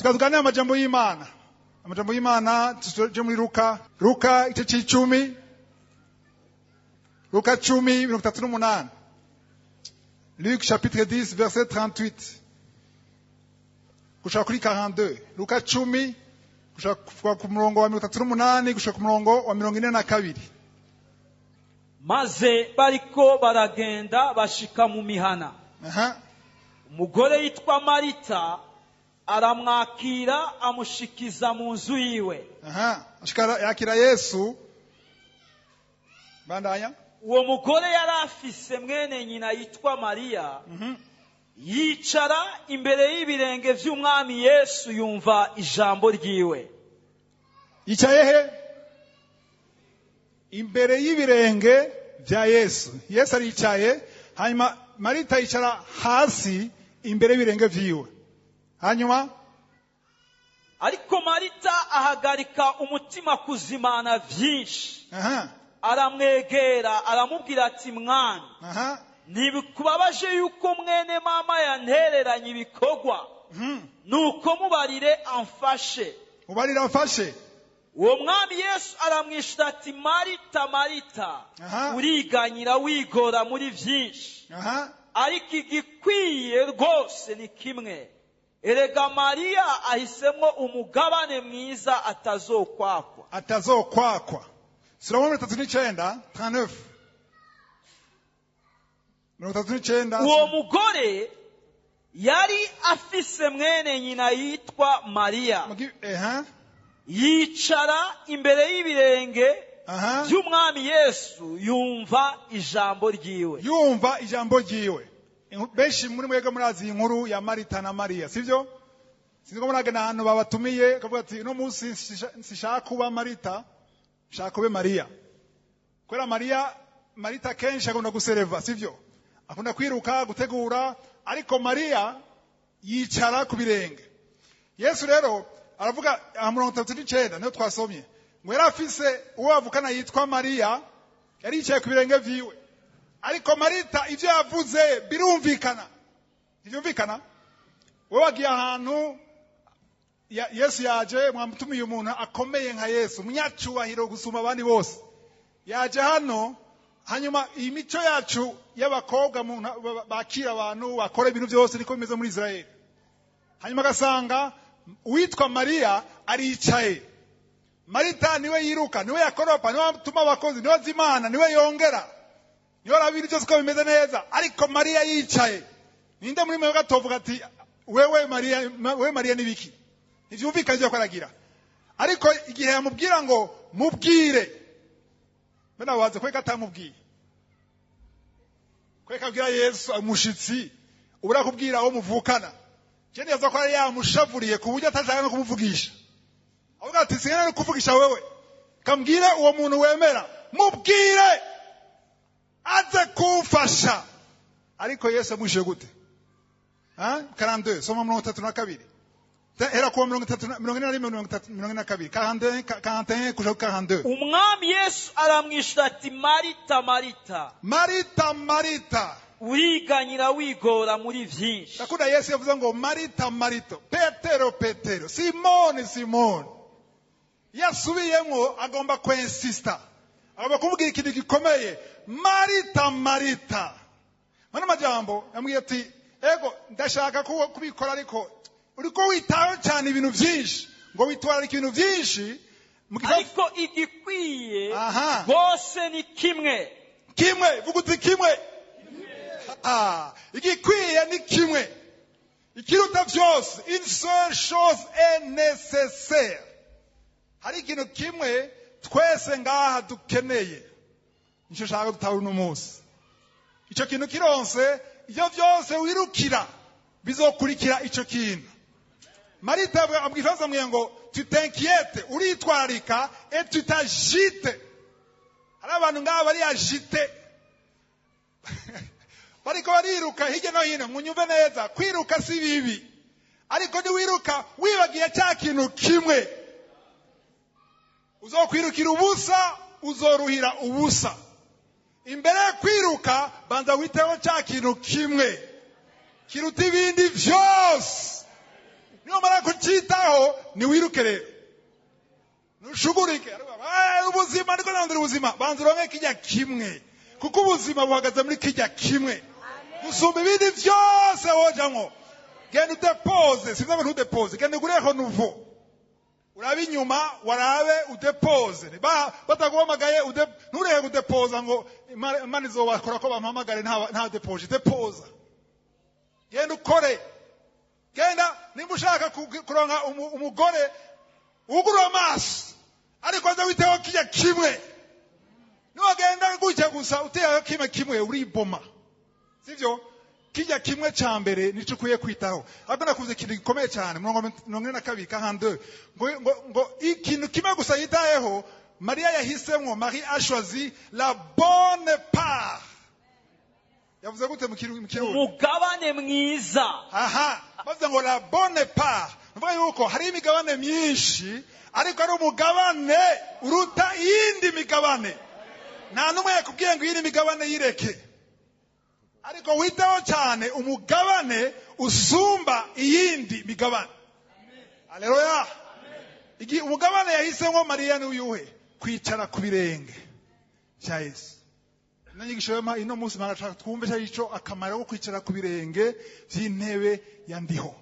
tukavuga amajambo y'Imana. Amajambo y'Imana tuje muri Luka igice c'icumi. Luka 10:38. Luc chapitre 10 verset 38. Gushaka kuri 42. Luka 10 gushaka ku murongo wa 38 gushaka ku murongo wa 42. Maze bariko baragenda bashika mu mihana. Umugore yitwa Marita aramwakira amushikiza mu nzu yiwe. Ashikara yakira Yesu. Bandanya. Uwo mugore yari afise mwene nyina yitwa Mariya. Yicara imbere y'ibirenge vy'umwami Yesu yumva ijambo ryiwe. Yicaye he? Imbere y'ibirenge vya Yesu. Yesu aricaye, hanyuma Marita yicara hasi imbere y'ibirenge vyiwe. Hanyuma ariko Marita ahagarika umutima kuzimana vyinshi. Aramwegera aramubwira ati mwami, ntibikubabaje yuko mwene mama yantereranye ibikorwa, nuko mubarire amfashe. Mubarire amfashe. Uwo mwami Yesu aramwishura ati Marita, Marita, uriganyira wigora muri vyinshi, ariko igikwiye rwose ni kimwe. Erega Mariya ahisemwo umugabane mwiza atazokwakwa. Atazokwakwa. Sura 39. Uwo mugore yari afise mwene nyina yitwa Mariya. Yicara imbere y'ibirenge by'umwami Yesu yumva ijambo ryiwe. Yumva ijambo ryiwe. Benshi muri mwega murazi inkuru ya Marita na Mariya, sivyo? Siniko muragana ahantu babatumiye kavuga ati no munsi sishaka kuba Marita, shaka kube Mariya. Kwera Marita kenshi akunda gusereva, sivyo? Akunda kwiruka gutegura, ariko Mariya yicara ku birenge. Yesu rero aravuga 39 niyo twasomye. Ngo yari afise uwo avukana yitwa Mariya, yari yicaye ku birenge vyiwe. Ariko Marita ivyo yavuze birumvikana. Ivyumvikana? Wewe wagiye ahantu Yesu yaje mwamutumiye umuntu akomeye nka Yesu, munyacyubahiro gusuma abandi bose. Yaje hano, hanyuma imico yacu y'abakobwa bakira abantu bakora ibintu byose niko bimeze muri Israeli. Hanyuma gasanga uwitwa Mariya aricaye. Marita niwe yiruka, niwe yakoropa, niwe atuma abakozi, niwe azimana, niwe yongera. Niwe arabira byose ko bimeze neza, ariko Mariya yicaye. Ninde muri mwe gatovuga ati wewe Mariya nibiki? Ivyumvikanye byo kwaragira. Ariko igihe yamubwira ngo mubwire, bena waze kweka atamubwiye. Kweka abwira Yesu umushitsi, ubura kubwira aho muvukana. Cyane yaza ko ari yamushavuriye ku buryo atashaka no kumuvugisha. Avuga ati sinene kuvugisha wewe. Kambwire uwo muntu wemera, mubwire aze kumfasha. Ariko Yesu amushiye gute? 42 soma 32. Era kuwa 41 kuja 42. Umwami Yesu aramwishura ati Marita, Marita, Marita, Marita, uriganyira wigora muri vyinshi. Takunda Yesu yavuze ngo Marita, Marita, Petero, Petero, Simoni, Simoni. Yasubiyemo agomba kwensista. Agomba kuvuga ikintu gikomeye. Marita, Marita. Mana majambo yambwiye ati ego ndashaka kubikora ariko uriko witaho cyane ibintu byinshi ngo witwara ibintu byinshi ariko igikwiye bose ni kimwe. Kimwe vuguti kimwe. Igikwiye ni kimwe. Ikiruta byose, une seule chose est nécessaire. Hari ikintu kimwe twese ngaha dukeneye. Nicyo shaka gutahura uno munsi. Ico kintu kironse iyo byose wirukira bizokurikira ico kintu. Marita abwifaza mwengo tu t'inquiètes, uritwarika et tu t'agites. Hari abantu ngaha bari agite. Bariko bariruka hirya no hino munyumve neza, kwiruka si bibi. Ariko ni wiruka wibagiye cya kintu kimwe. Uzokwirukira ubusa, uzoruhira ubusa. Imbere kwiruka banza witeho cya kintu kimwe. Kiruta ibindi byose. niyo mara kucitaho ni wiruke rero nushugurike ubuzima ndiko nandira ubuzima banza uronke kijya kimwe kuko ubuzima buhagaze muri kijya kimwe gusumba ibindi byose wojamwo genda udepose sivyo ngo udepose genda ugureho nuvo urabe inyuma warabe udepose batagomagaye nturehe gudepoza ngo imana izobakora ko bampamagare nta depoje depoza genda ukore genda nimba ushaka kuronka umugore ugura amaso ariko aza witeho kijya kimwe niwagenda gutya gusa uteyeho kimwe uriboma sivyo kijya kimwe ca mbere nico ukwiye kwitaho ahubwo nakuvuze ikintu gikomeye cyane 42 42 ngo ikintu kimwe gusa yitayeho Maria yahisemwo Marie a choisi la bonne part yavuze gute mu kirundi umugabane mwiza bavuze ngo la bonne part nuvuga yuko hari imigabane myinshi ariko ari umugabane uruta iyindi migabane nta numwe yakubwiye ngo iyindi migabane yireke ariko witaho cyane umugabane usumba iyindi migabane haleluya umugabane yahisemo Maria ni uyuhe kwicara ku birenge cya Yesu nanyigisho yema ino munsi marashaka twumve cyo akamaro ko kwicara ku birenge by'intebe yandiho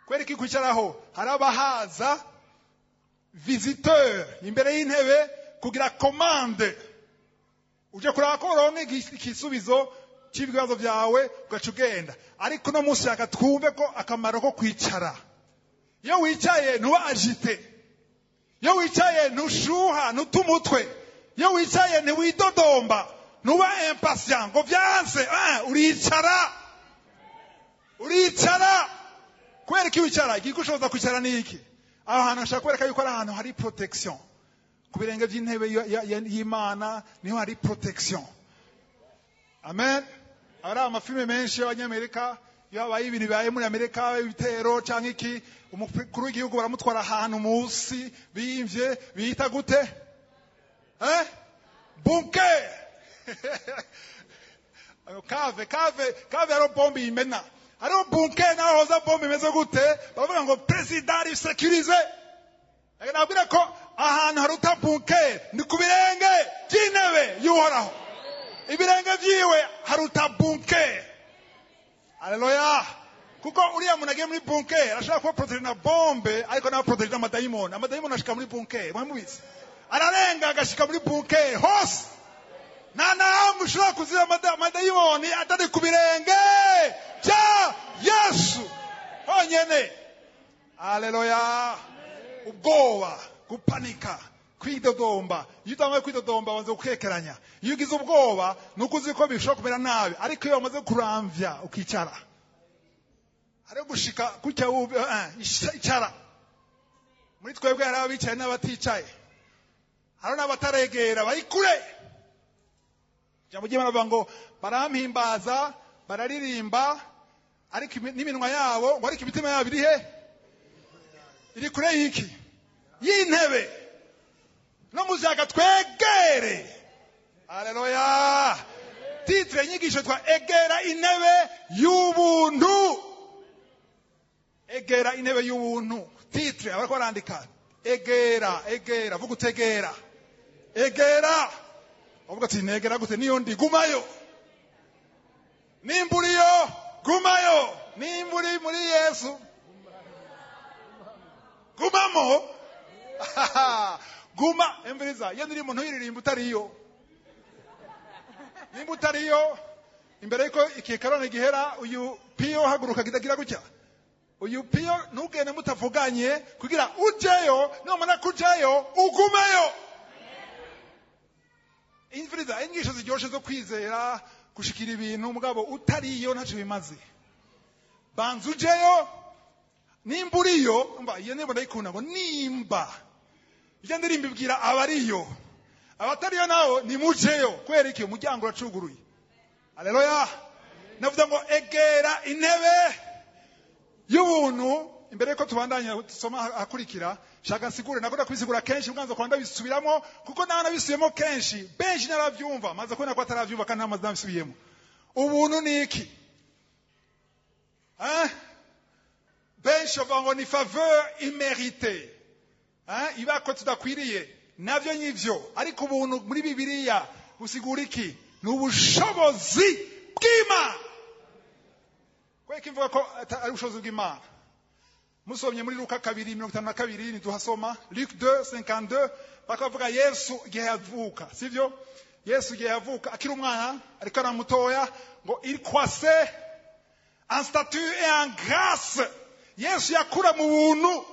kwereka kwicaraho harabahaza visiteur imbere y'intebe kugira commande uje kuraba ko uronke ikisubizo cy'ibibazo byawe ugaca ugenda ariko no munsi yaka twumve ko akamaro ko kwicara iyo wicaye ntuba agite iyo wicaye ntushuha ntutumutwe iyo wicaye ntiwidodomba ntuba impatient ngo byanze uricara kwereka iyo wicara igigushoboza kwicara ni iki aho hantu nshaka kwereka yuko ari ahantu hari protection ku birenge by'intebe y'Imana niho hari protection amen ari amafilme menshi y'abanyamerika iyo habaye ibintu bibaye muri Amerika ibitero cyangwa iki umukuru w'igihugu baramutwara ahantu munsi bimvye bita gute bunker kave aro bombe imena aro bunker naho hoza bombe imeze gute bavuga ngo president ari sécurisé nabwira ko ahantu haruta bunker ni ku birenge by'intebe y'Uhoraho ibirenge byiwe haruta bunker haleluya kuko uriya muntu agiye muri bunker ashaka kuba protege na bombe ariko na protege amadayimoni ashika muri bunker mwamubizi ararenga agashika muri bunker hose nana mushobora kuzira amadayimoni atari ku birenge bya Yesu honyene haleluya ubwoba gupanika kwidodomba iyo utangiye kwidodomba wanze gukekeranya iyo ugize ubwoba nuko uzi ko bishobora kumera nabi ariko iyo wamaze kuramvya ukicara ari gushika kujya icara muri twebwe hari abicaye n'abaticaye hari n'abataregera bari kure jambo ry'Imana bavuga ngo barampimbaza bararirimba ariko n'iminwa yabo ngo ariko imitima yabo iri kure y'iki y'intebe no muzaka twegere haleluya titre nyigisho twa egera intebe y'ubuntu egera intebe y'ubuntu titre abariko barandika egera vuga utegera egera uvuga ati negera gute niyo ndi gumayo nimburiyo gumayo nimburi muri Yesu gumamo guma embriza iyo ndiri muntu yiririmba utariyo nimba utariyo imbere yuko ikikarone gihera uyu piyo haguruka kidagira gutya uyu piyo ntugende mutavuganye kugira ujeyo nomana kujeyo ugumeyo embriza ingisho ziryoshe zo kwizera gushikira ibintu mugabo utariyo ntaco bimaze banza ujeyo nimba uriyo mba iyo nimba ndayikunda ngo nimba iyo ndirimba ibwira abariyo abatariyo nawo ni mujeyo kwera iki umuryango uracuguruye haleluya navuga ngo egera intebe y'ubuntu imbere ko tubandanya tusoma akurikira shaka sigure nakora kwisigura kenshi mwanzo kwanda bisubiramo kuko nawe nabisubiyemo kenshi benshi naravyumva maze ko nako ataravyumva kandi namaze nabisubiyemo ubuntu ni iki benshi bavuga ngo ni faveur imméritée, iba ko tudakwiriye. Navyo nyivyo, ariko ubuntu muri Bibiliya busigura iki? Ni ubushobozi bw'Imana. Kweki imvuga ko ari ubushobozi bw'Imana. Musomye muri Luka 2:52 nituhasoma, Luc 2:52, bakavuga Yesu igihe yavuka, sivyo? Yesu igihe yavuka akiri umwana ariko aramutoya ngo il croissait en stature et en grâce. Yesu yakura mu buntu.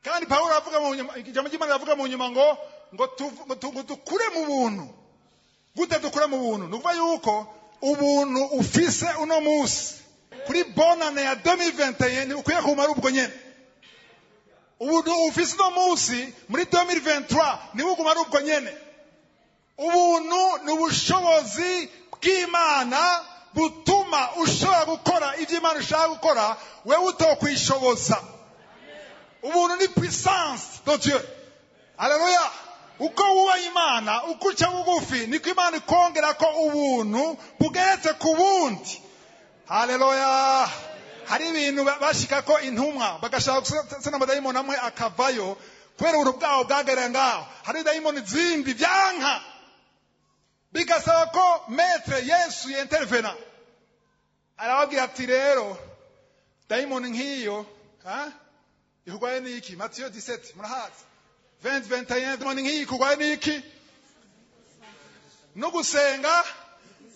Kandi Paulo avuga mu ijambo ry'Imana avuga mu nyuma ngo dukure mu buntu. Gute dukure mu buntu? Nukuva yuko ubuntu ufise uno musi kuri bonane ya 2021 ni ukwiye kumara ubwo nyene. Ubuntu ufise uno musi muri 2023 ni ukumara ubwo nyene. Ubuntu ni ubushobozi bw'Imana butuma ushobora gukora ibyo Imana ishaka gukora wewe utokwishoboza. Ubuntu ni puissance de Dieu. Haleluya. Uko wuba Imana ukuca bugufi niko Imana ikongera ko ubuntu bugeretse ku bundi. Haleluya. Hari ibintu bashika ko intumwa bagashaka gusena amadayimoni amwe akavayo kubera ubuntu bwawo bwagereye ngaho. Hari dayimoni zindi byanka bigasaba ko maître Yesu intervena. Arababwira ati rero dayimoni nk'iyo ihugwaye n'iki? Matthieu 17 murahazi 20-21 dayimoni nk'iyi ihugwaye n'iki? No gusenga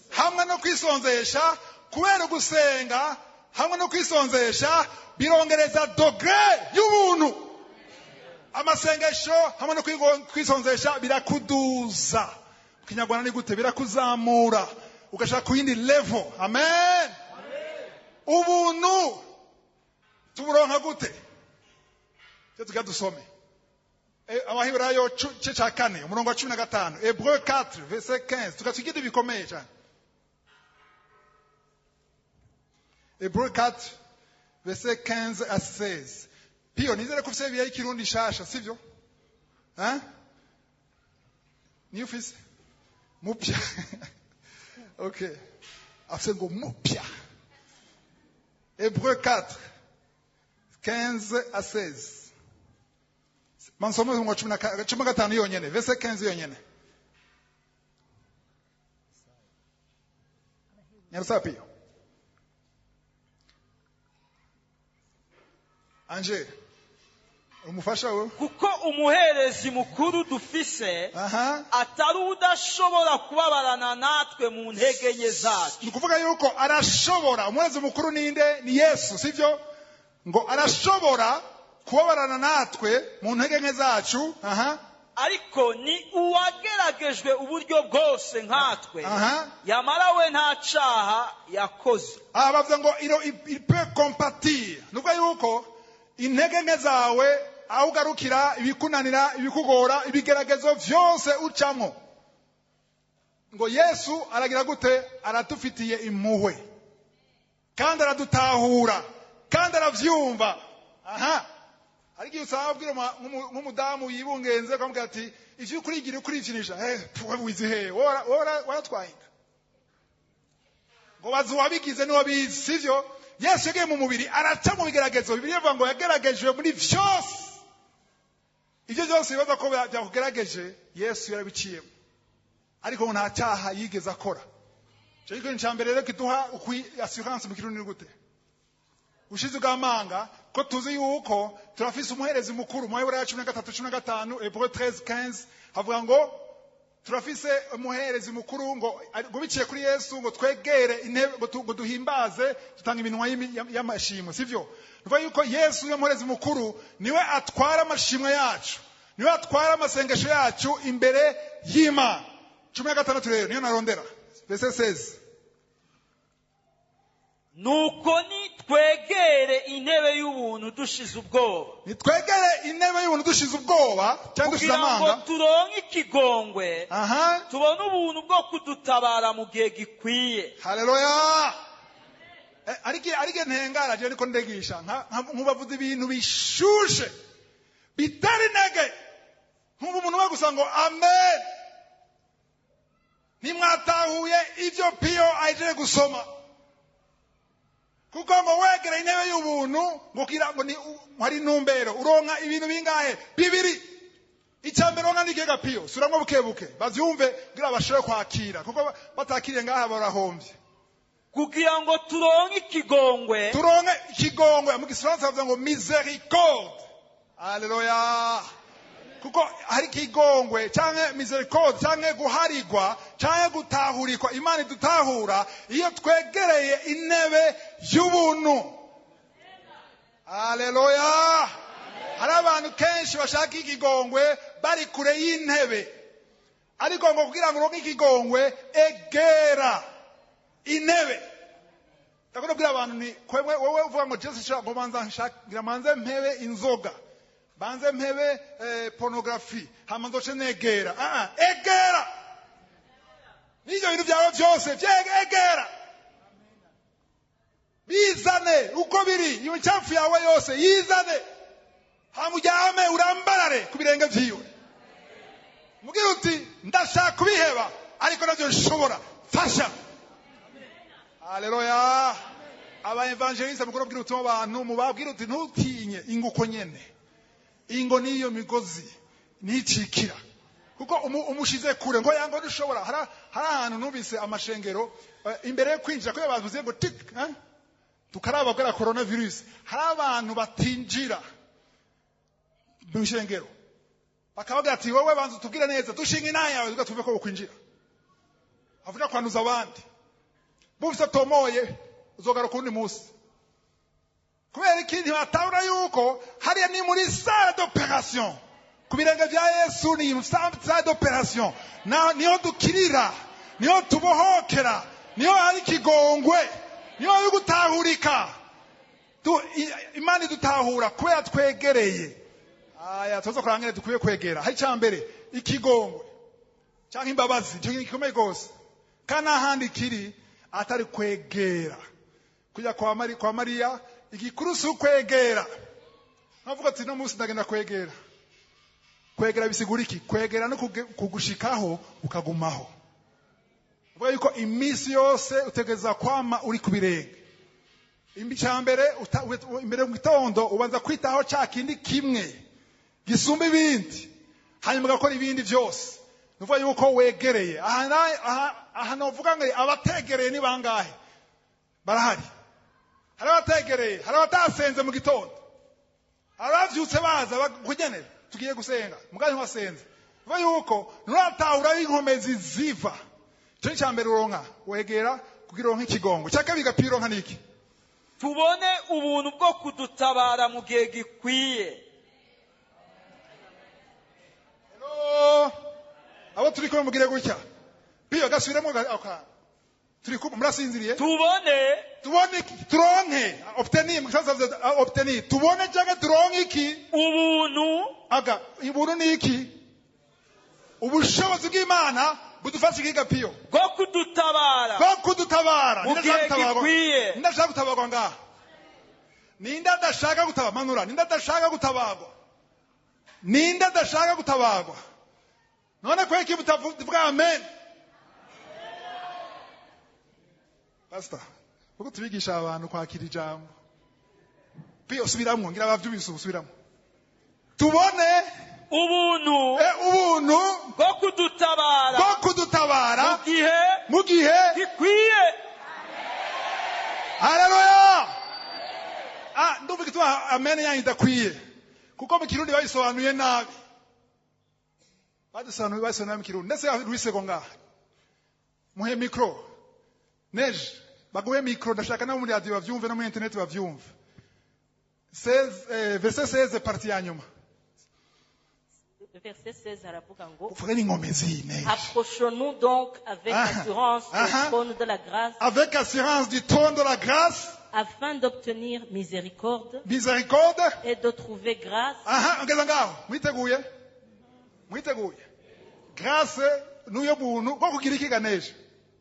hamwe no kwisonzesha. Kubera gusenga hamwe no kwisonzesha birongereza dogre y'ubuntu. Amasengesho hamwe no kwisonzesha birakuduza. Kinyarwanda ni gute? Birakuzamura ugashaka ku yindi level. Amen. Ubuntu tuburonka gute? Tuga dusome Abaheburayo cece ca 4 umurongo wa 15, Hébreux 4 verset 15. Tukatwigide bikomeye cyane. Hébreux 4 verset 15 à 16. Pio nizere ko ufise biya ikirundi shasha, sivyo? Ni ufise mupya. Okay. Afise ngo mupya. Hébreux 4 15 à 16. Mansomo ngo 15 yonyene, verset 15 yonyene. Nyarusa Pio. Anje umufasha we kuko umuherezi mukuru dufise atari udashobora kubabarana natwe mu ntege nke zacu. Ni kuvuga yuko arashobora. Umuherezi mukuru ninde? Ni Yesu, sivyo? Ngo arashobora kubabarana natwe mu ntege nke zacu. Ariko ni uwageragejwe uburyo bwose nkatwe, yamara we nta caha yakoze. Bavuga ngo il peut compatir. Nuko yuko intege nke zawe aho ugarukira, ibikunanira, ibikugora, ibigeragezo vyose ucamo, ngo Yesu aragira gute? Aratufitiye impuhwe kandi aradutahura kandi aravyumva. Ariko usaba bwira nk'umudamu yibungenze akamubwira ati ivyo ukurigira ukurikinisha wizihe waratwaye ngo bazi wabigize ni wabizi, sivyo? Yesu yagiye mu mubiri araca mu bigeragezo. Bibiliya ivuga ngo yageragejwe muri vyose. Ivyo byose bibaza ko byakugerageje Yesu yarabiciyemo, ariko nta cyaha yigeze akora. Cyo ikintu cyambere rero kiduha assurance mu kirundi gute? Ushize bw'amanga ko tuzi yuko turafise umuherezi mukuru mu Heburayo 13:15, Hébreux 13:15 havuga ngo turafise umuherezi mukuru ngo biciye kuri Yesu ngo twegere intebe ngo duhimbaze tutanga iminwa y'amashimwe, sivyo? Nuvuga yuko Yesu y'umuherezi mukuru niwe atwara amashimwe yacu, niwe atwara amasengesho yacu imbere y'Imana. 16 rero niyo narondera verset 16. Nuko ni twegere intebe y'ubuntu dushize ubwoba. Ni twegere intebe y'ubuntu dushize ubwoba cyangwa dushize amanga. Kugira ngo turonke ikigongwe. Tubone ubuntu bwo kudutabara mu gihe gikwiye. Haleluya. Arige ntengara je niko ndegisha nkubavuze ibintu bishushe bitari nege. Nkubu umuntu wagusa ngo amen. Nimwatahuye ivyo Pio aje gusoma. kuko ngo wegera intebe y'ubuntu ngo kira ngo ni hari intumbero uronka ibintu bingahe bibiri. Icyambere uronka n'ikega piyo suramwe bukebuke bavyumve ngira bashobore kwakira kuko batakiriye ngaha barahombye. kugira ngo turonke ikigongwe mu Gifaransa bavuga ngo miséricorde. Haleluya. Kuko hari ikigongwe canke miséricorde canke guharigwa canke gutahurikwa Imana idutahura iyo twegereye intebe y'ubuntu. Haleluya. Hari abantu kenshi bashaka ikigongwe bari kure y'intebe, ariko ngo kugira ngo uronke ikigongwe egera intebe. Ndakora kubwira abantu ni kwemwe wowe uvuga ngo Yesu shaka ngo manze mpebe inzoga, banze mpebe pornography, hama ndoce negera. Egera. Nivyo bintu byawe byose egera. Bizane uko biri, iyo ncyafu yawe yose yizane. Hamujyame urambarare ku birenge vyiwe. Mugira uti ndashaka kubiheba ariko navyo nshobora fasha. Haleluya. Aba evangeliste mukuru bwira utuma abantu mubabwira uti ntutinye inguko nyene. Ingo niyo migozi nicikira. Kuko umushize kure ngo yango dushobora. Hari ahantu numvise amashengero imbere yo kwinjira ko abantu uziye ngo tik tukaraba bwa coronavirus. Hari abantu batinjira mu shengero. Bakavuga ati wowe banza tubwire neza dushinga inaya yawe tuve ko ukwinjira. Avuga kwanuza abandi. Bufise tomoye uzogaruka undi munsi. Kubera ikindi batahura yuko hariya ni muri salle d'opération. Kubirenge vya Yesu ni salle d'opération. Niho dukirira, niho tubohokera, niho hari kigongwe, niho hari gutahurika. Imana idutahura kubera twegereye. Tuzo kurangire dukwiye kwegera. Hari cyambere ikigongwe cyangwa imbabazi cyo gikomeye gose. Kana handi kiri atari kwegera. Kujya kwa Maria igikuru su kwegera. Navuga ati no munsi ndagenda kwegera. Kwegera bisigura iki? Kwegera no kugushikaho ukagumaho. Vuga yuko imisi yose utegeza kwama uri kubirenge. Imbicambere imbere mu gitondo ubanza kwitaho cya kindi kimwe gisumba ibindi, hanyuma ugakora ibindi byose. Nuvuga yuko wegereye. Aha novuga ngo abategereye ni bangahe? Barahari. Hari abategereye, hari abatasenze mu gitondo, hari abavyutse baza kugenera tugiye gusenga mugahe wasenze. Nuvuga yuko nuratahura inkomezi ziva. Cyo cyambere uronka wegera kugira uronke ikigongo. Cyaka bigapiro nka niki? Tubone ubuntu bwo kudutabara mu gihe gikwiye. Abo turi kumwe mugire gutya. Biyo gasubiremo aka. Turi kumwe murasinziriye? Tubone turonke obtenir obtenir. Tubone cyangwa turonke iki? Ubuntu. Aga ubuntu ni iki? Ubushobozi bw'Imana budufasha ikiga piyo. Bwo kudutabara. Ndashaka gutabarwa ngaha. Ninda ndashaka gutabarwa manura. Ninda ndashaka gutabarwa. Ninda ndashaka gutabarwa. None kwa iki butavuga amen. Pastor, uko tubigisha abantu kwakira ijambo. Piyo subiramwo ngira bavyubise ubusubiramo. Tubone ubuntu bwo kudutabara mu gihe gikwiye. Haleluya. Ndumva kitwa amen yanyu idakwiye. Kuko mu Kirundi bayisobanuye nabi. Badusobanuye mu Kirundi. Ndetse Luisego ngaha. Muhe micro. Neje baguhe micro ndashaka na muri radio bavyumve no muri internet bavyumve. 16 verset 16 partie ya nyuma. Verset 16 aravuga ngo approchons-nous donc avec assurance du trône de la grâce. Avec assurance du trône de la grâce. Afin d'obtenir miséricorde. Et de trouver grâce. Ngeza ngaho mwiteguye. Grâce nuyo buntu bwo kugira ikiganeje.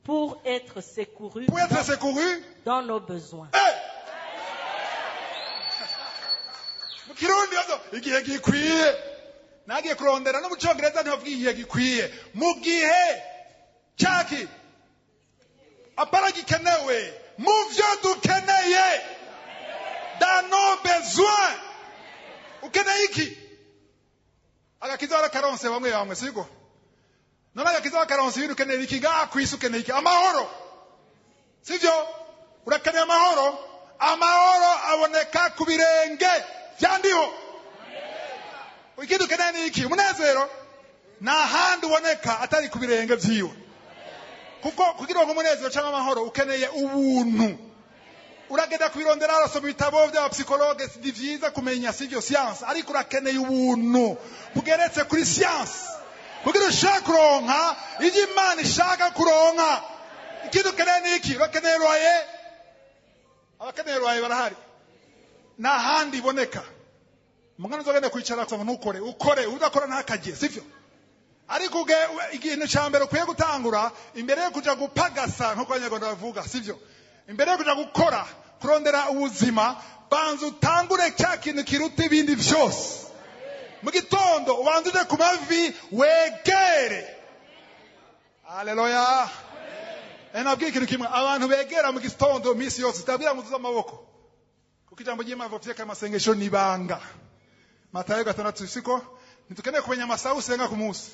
Pour être secouru. Dans nos besoins. Mu Kirundi yazo igihe gikwiye. Nagiye kurondera no mu Cyongereza ntibavuga igihe gikwiye. Mu gihe cyaki apara gikenewe mu byo dukeneye. Dans nos besoins. Ukeneye iki? Agakiza barakaronse bamwe bamwe siko? None agakiza bakaronse ibintu ukeneye iki? Ngaha kwisi ukeneye iki? Amahoro. Sivyo? Urakeneye amahoro? Amahoro aboneka ku birenge byandiho. Ikindi ukeneye ni iki? Umunezero? Nta handi uboneka atari ku birenge vyiwe. Kuko kugira ngo umunezero cyangwa amahoro ukeneye ubuntu. Uragenda kubirondera arasoma ibitabo by'abapsikologe si vyiza kumenya sivyo science, ariko urakeneye ubuntu bugeretse kuri science. Kugira ushaka kuronka ivyo Imana ishaka kuronka. Ikindi ukeneye ni iki? Urakeneye roye. Abakeneye roye barahari. Nta handi iboneka. Mugana uzogenda kwicara kusanga nukore, ukore, udakora ntakagiye, sivyo? Ariko ikintu cyambere ukwiye gutangura imbere yo kuja gupagasa nko kwanyarwanda bavuga, sivyo? Imbere yo kuja gukora, kurondera ubuzima, banza utangure cya kintu kiruta ibindi byose. Mu gitondo ubanzuje ku mavi wegere. Haleluya. Nabwiye ikintu kimwe, abantu begera mu gitondo misi yose tabira ngo amaboko. Kuko ijambo ry'Imana rivuga ko amasengesho nibanga. Matayo 6 siko nitukeneye kumenya amasaha usenga ku munsi.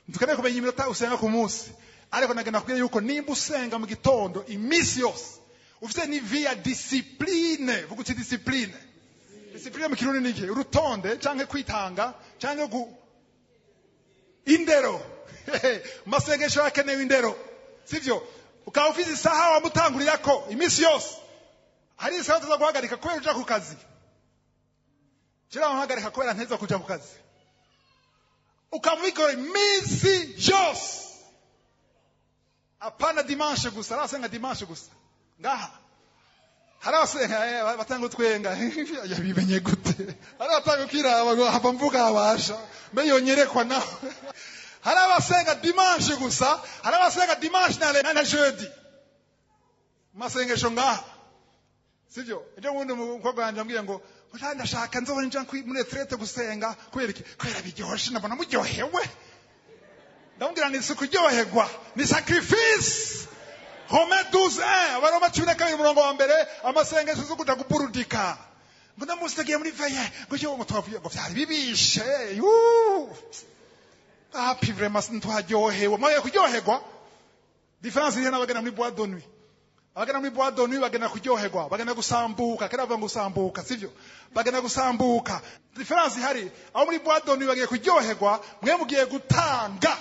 Nitukeneye kumenya iminota usenga ku munsi. Ariko nagenda kubwira yuko nimba usenga mu gitondo imisi yose ufite ni via discipline. Vuga uti discipline. Discipline mu kirundi niki? Urutonde canke kwitanga canke indero. Masengesho akenewe indero. Sivyo? Ukaba ufite isaha wamutangurirako imisi yose. Hari isaha tuza guhagarika kubera uja ku kazi. Jira wahagarika kubera nteza kuja ku kazi. Ukamubikora imisi yose. Apana dimanche gusa, arasenga dimanche gusa. Ngaha. Harasenga batanga utwenga. Yabimenye gute? Haratanga kiraba ngo hava mvuga abasha. Mbe yonyerekwa nawe. Harabasenga dimanche gusa, harabasenga dimanche na jeudi. Masengesho ngaha. Sivyo? Ejo wundi umukobwa wanje ambwiye ngo ndashaka nzobona nje muri retraite gusenga kubera iki? Kubera biryoshe nabona muryohewe. Ndamubwira ni kuryoherwa, ni sacrifice. Rome 12:1, Abaroma 12:1 amasengesho zo kuja gupurudika. Ngo ndamusigaye muri veye, ngo cyo ngo twavuye ngo byari bibishe. Happy vraiment ntwaryohewe. Mwaye kuryoherwa. Difference iri n'abagana muri boîte de nuit. Abagana muri boîte de nuit bagana kuryoherwa, bagana gusambuka, karavuga ngo gusambuka, sivyo? Bagana gusambuka. Difference hari, aho muri boîte de nuit bagiye kuryoherwa, mwe mugiye gutanga.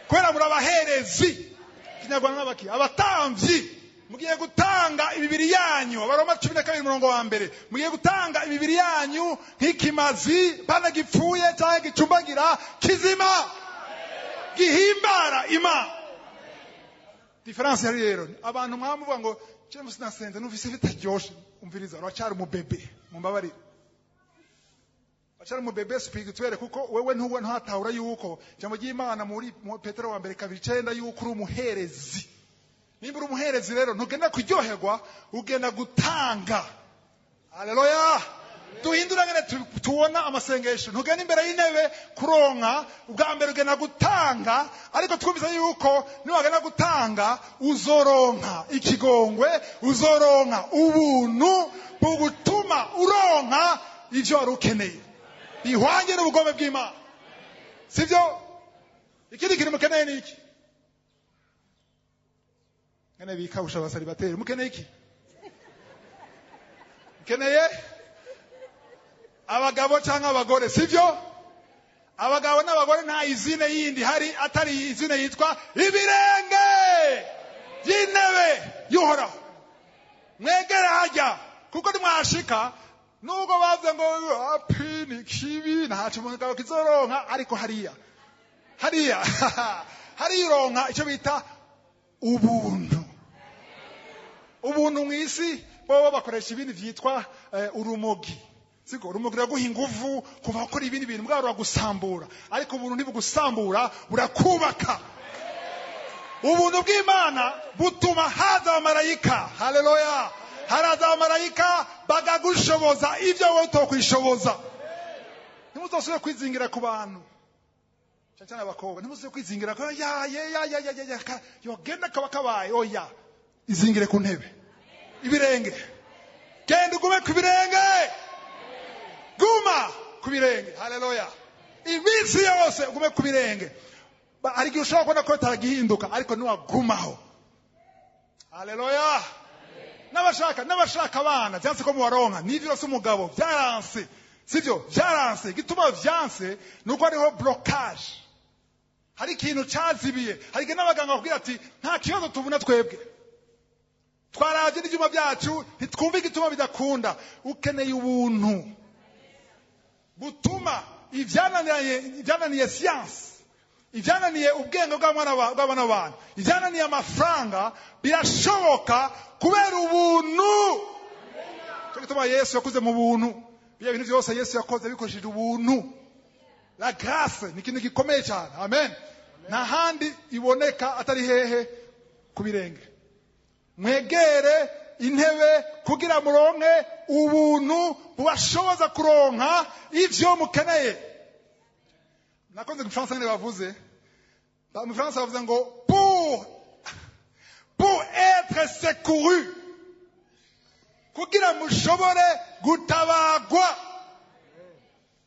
Kwera muri abaherezi. Kinyarwanda n'abaki? Abatamvyi. Mugiye gutanga imibiri yanyu. Abaroma 12:1. Mugiye gutanga imibiri yanyu nk'ikimazi, bana gipfuye cyangwa gicumbagira kizima. Gihimbara Imana. Difference hari rero. Abantu mwamuvuga ngo James nasenze nuvise bitaryoshe. Umviriza uracyari mu bebe. Mumbabarire. Achara mu bebe spirituel kuko wewe ntuhatahura yuko jambo ry'Imana muri Petero wa mbere 2:9 yuko uri umuherezi. Nimba uri umuherezi rero ntugenda kuryoherwa, ugenda gutanga. Haleluya. Duhindura ngene tubona amasengesho. Ntugenda imbere y'intebe kuronka, ubwa mbere ugenda gutanga, ariko twumvise yuko niwagenda gutanga uzoronka ikigongwe, uzoronka ubuntu bugutuma uronka ivyo wari ukeneye. Bihwanye n'ubugome bw'Imana. Sivyo? Ikindi kintu mukeneye ni iki? Ngene bikabusha abasalibateri mukeneye iki? Mukeneye abagabo cyangwa abagore, sivyo? Abagabo n'abagore nta izine yindi hari atari izine yitwa ibirenge y'intebe y'Uhoraho. Mwegere hajya kuko nimwashika nubwo bavuze ngo apini kibi ntacu mugabo kizoronka, ariko hariya harironka icyo bita ubuntu. Ubuntu mwisi bo bakoresha ibindi vyitwa urumogi. Siko urumogi raguha inguvu kuva gukora ibindi bintu mbwa ruragusambura, ariko ubuntu ntibugusambura burakubaka. Ubuntu bw'Imana butuma haza abamarayika. Haleluya. Haraza abamarayika bagagushoboza ivyo wowe utokwishoboza. Ntimuzosubire kwizingira ku bantu. Cyane abakobwa ntimuzosubire kwizingira ko yogenda kaba kabaye oya. izingire ku ntebe. Ibirenge. Genda ugume ku birenge. Guma ku birenge. Haleluya. Iminsi yose ugume ku birenge. Hari igihe ushobora kubona ko bitaragihinduka ariko niwagumaho. Haleluya. N'abashaka abana byanse ko mubaronka n'ivyo se umugabo byaranse. Sivyo byaranse. Gituma byanse nuko ariho blockage. Hari ikintu cyazibiye. Hari igihe n'abaganga bakubwira ati nta kibazo tubuna twebwe. Twaraje n'ibyuma byacu ntitwumva igituma bidakunda. Ukeneye ubuntu butuma ibyananiye science, ibyananiye ubwenge bw'abana b'abantu, ibyananiye amafaranga birashoboka kubera ubuntu. Cyo gituma Yesu yakoze mu buntu. Biya bintu byose Yesu yakoze bikoresheje ubuntu. La grâce ni ikintu gikomeye cyane. Amen. Nta handi iboneka atari hehe ku birenge. Mwegere intebe kugira muronke ubuntu bubashoboza kuronka ivyo mukeneye. Nakoze mu Fransa ngene bavuze. Mu Fransa bavuze ngo pour être secouru. Kugira mushobore gutabagwa.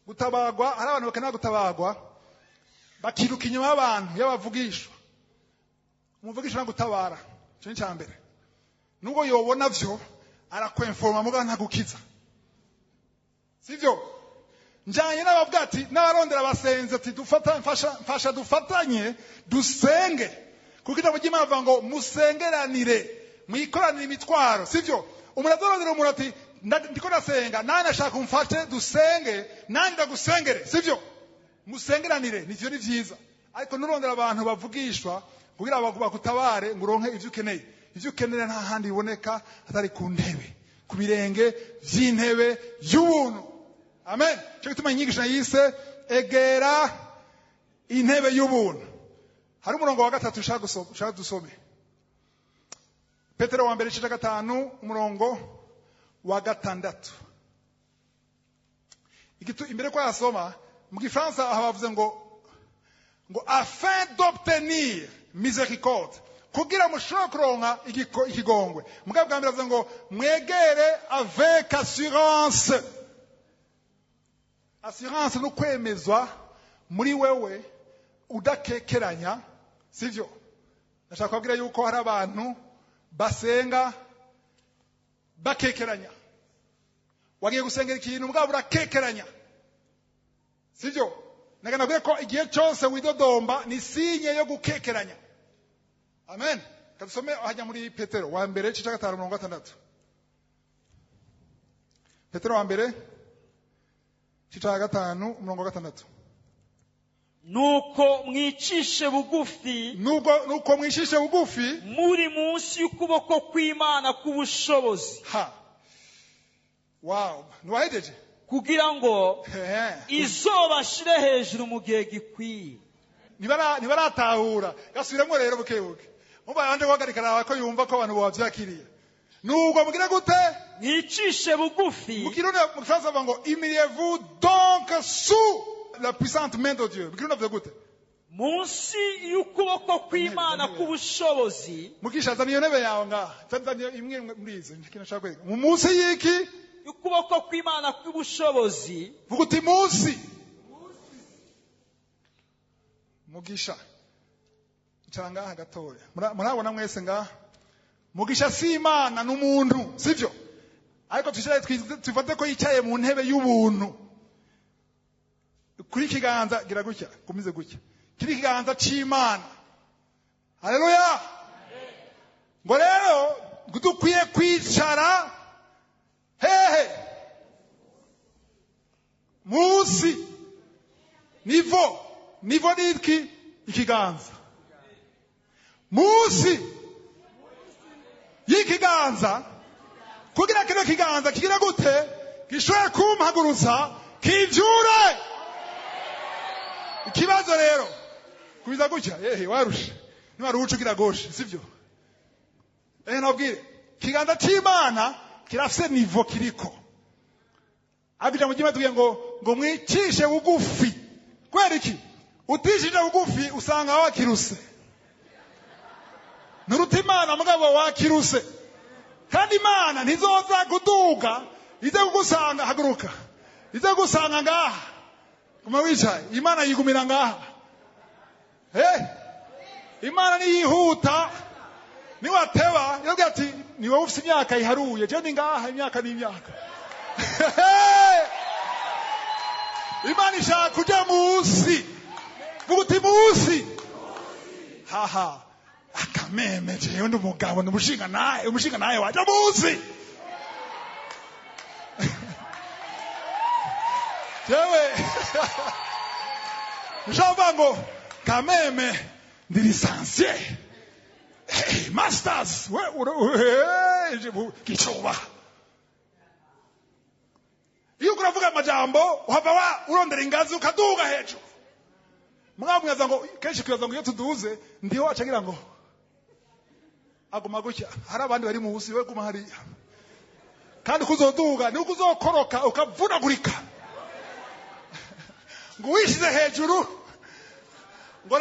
Gutabagwa, hari abantu bakana gutabagwa. Bakiruka inyuma y'abantu y'abavugishwa. Umuvugishwa gutabara. Cyo cyambere. Nubwo yobona vyo arakwenforma muga ntagukiza. Sivyo? Njanye n'abavuga ati n'abarondera abasenze ati mfasha dufatanye dusenge. Kuko ijambo ry'Imana rivuga ngo musengeranire mwikoranire imitwaro. Sivyo? Umuradorondera umuntu ati ndiko nasenga nane ashaka umfashe dusenge nane ndagusengere. Sivyo? Musengeranire nivyo ni vyiza. Ariko nurondera abantu bavugishwa kugira bagutabare nguronke ivyo ukeneye. Ivyo ukenera nta handi iboneka atari ku ntebe, ku birenge vy'intebe y'ubuntu. Amen. Cyo gituma inyigisho yise egera intebe y'ubuntu. Hari umurongo wa 3 ushaka dusome. Petero wa mbere 5 umurongo wa 6. Imbere kwa yasoma mu Gifaransa bavuze ngo afin d'obtenir miséricorde. Kugira mushobora kuronka ikigongwe. Mugabo bwa mbere bavuze ngo mwegere avec assurance. Assurance no kwemezwa muri wewe udakekeranya. Sivyo? Nashaka kubwira yuko hari abantu basenga bakekeranya. Wagiye gusengera ikintu mugabo urakekeranya. Sivyo? Naganabwiye ko igihe cyose widodomba ni sinye yo gukekeranya. Amen. Kadusome hajya muri Petero wa mbere 5:6. Petero wa mbere 5:6. Nuko mwicishe bugufi. Nuko mwicishe bugufi. Muri munsi y'ukuboko kw'Imana kubushobozi. Ha. Wow. Nwahejeje. Kugira ngo izobashire hejuru mu gihe gikwiye. Nibaratahura. Gasubiramo rero bukebuke. Muba yanje guhagarikana ko yumva ko abantu bavyakiriye. Nubwo mugira gute? Mwicishe bugufi. Mukirone mu Fransa bavuga ngo humiliez-vous donc sous la puissante main de Dieu. Mukirone bavuga gute? Munsi y'ukuboko kw'Imana kubushobozi. Mukishaza niyo ntebe yawe nga. Tanzania imwe muri izo nkino nshaka kwega. Mu munsi y'iki? Y'ukuboko kw'Imana kubushobozi. Vuga uti munsi. Mugisha. Changa hagatoya. Murabona mwese nga Mugisha si Imana n'umuntu, sivyo? Ariko twifate ko yicaye mu ntebe y'ubuntu. Kuri kiganza gira gutya, kumize gutya. Kiri kiganza c'Imana. Haleluya. Ngo rero dukwiye kwicara hehe musi nivo niki ikiganza musi y'ikiganza kugira kino kiganza kigira gute gishobora kumpagurutsa kivyure. Ikibazo rero kubiza gutya warusha niwaruca ugira goshe sivyo? Nabwire kiganza c'Imana kirafise nivo kiriko. Abija mu gima tugiye ngo mwicishe bugufi. Kwera iki? Utishije bugufi usanga wakiruse. nturuta imana mugabo wakiruse kandi imana ntizoza kuduga ize kugusanga haguruka ize kugusanga ngaha kuma wicaye imana yigumira ngaha imana niyihuta niwateba yabwira ati ni wowe ufite imyaka iharuye je ndi ngaha imyaka n'imyaka imana ishaka kuja munsi vuga uti munsi haha akameme jewe ndi umugabo umushinga naye waja munsi jewe nshamba ngo kameme ndi lisansiye masters kichoba iyo kuravuga amajambo uhava urondera ingazi ukaduga hejuru mwamwaza ngo kenshi kwibaza ngo iyo tuduze ndiho acagira ngo aguma gutya hari abandi bari mu busi we guma hariya kandi kuzoduga ni ukuzokoroka ukavunagurika ngo wishize hejuru ngo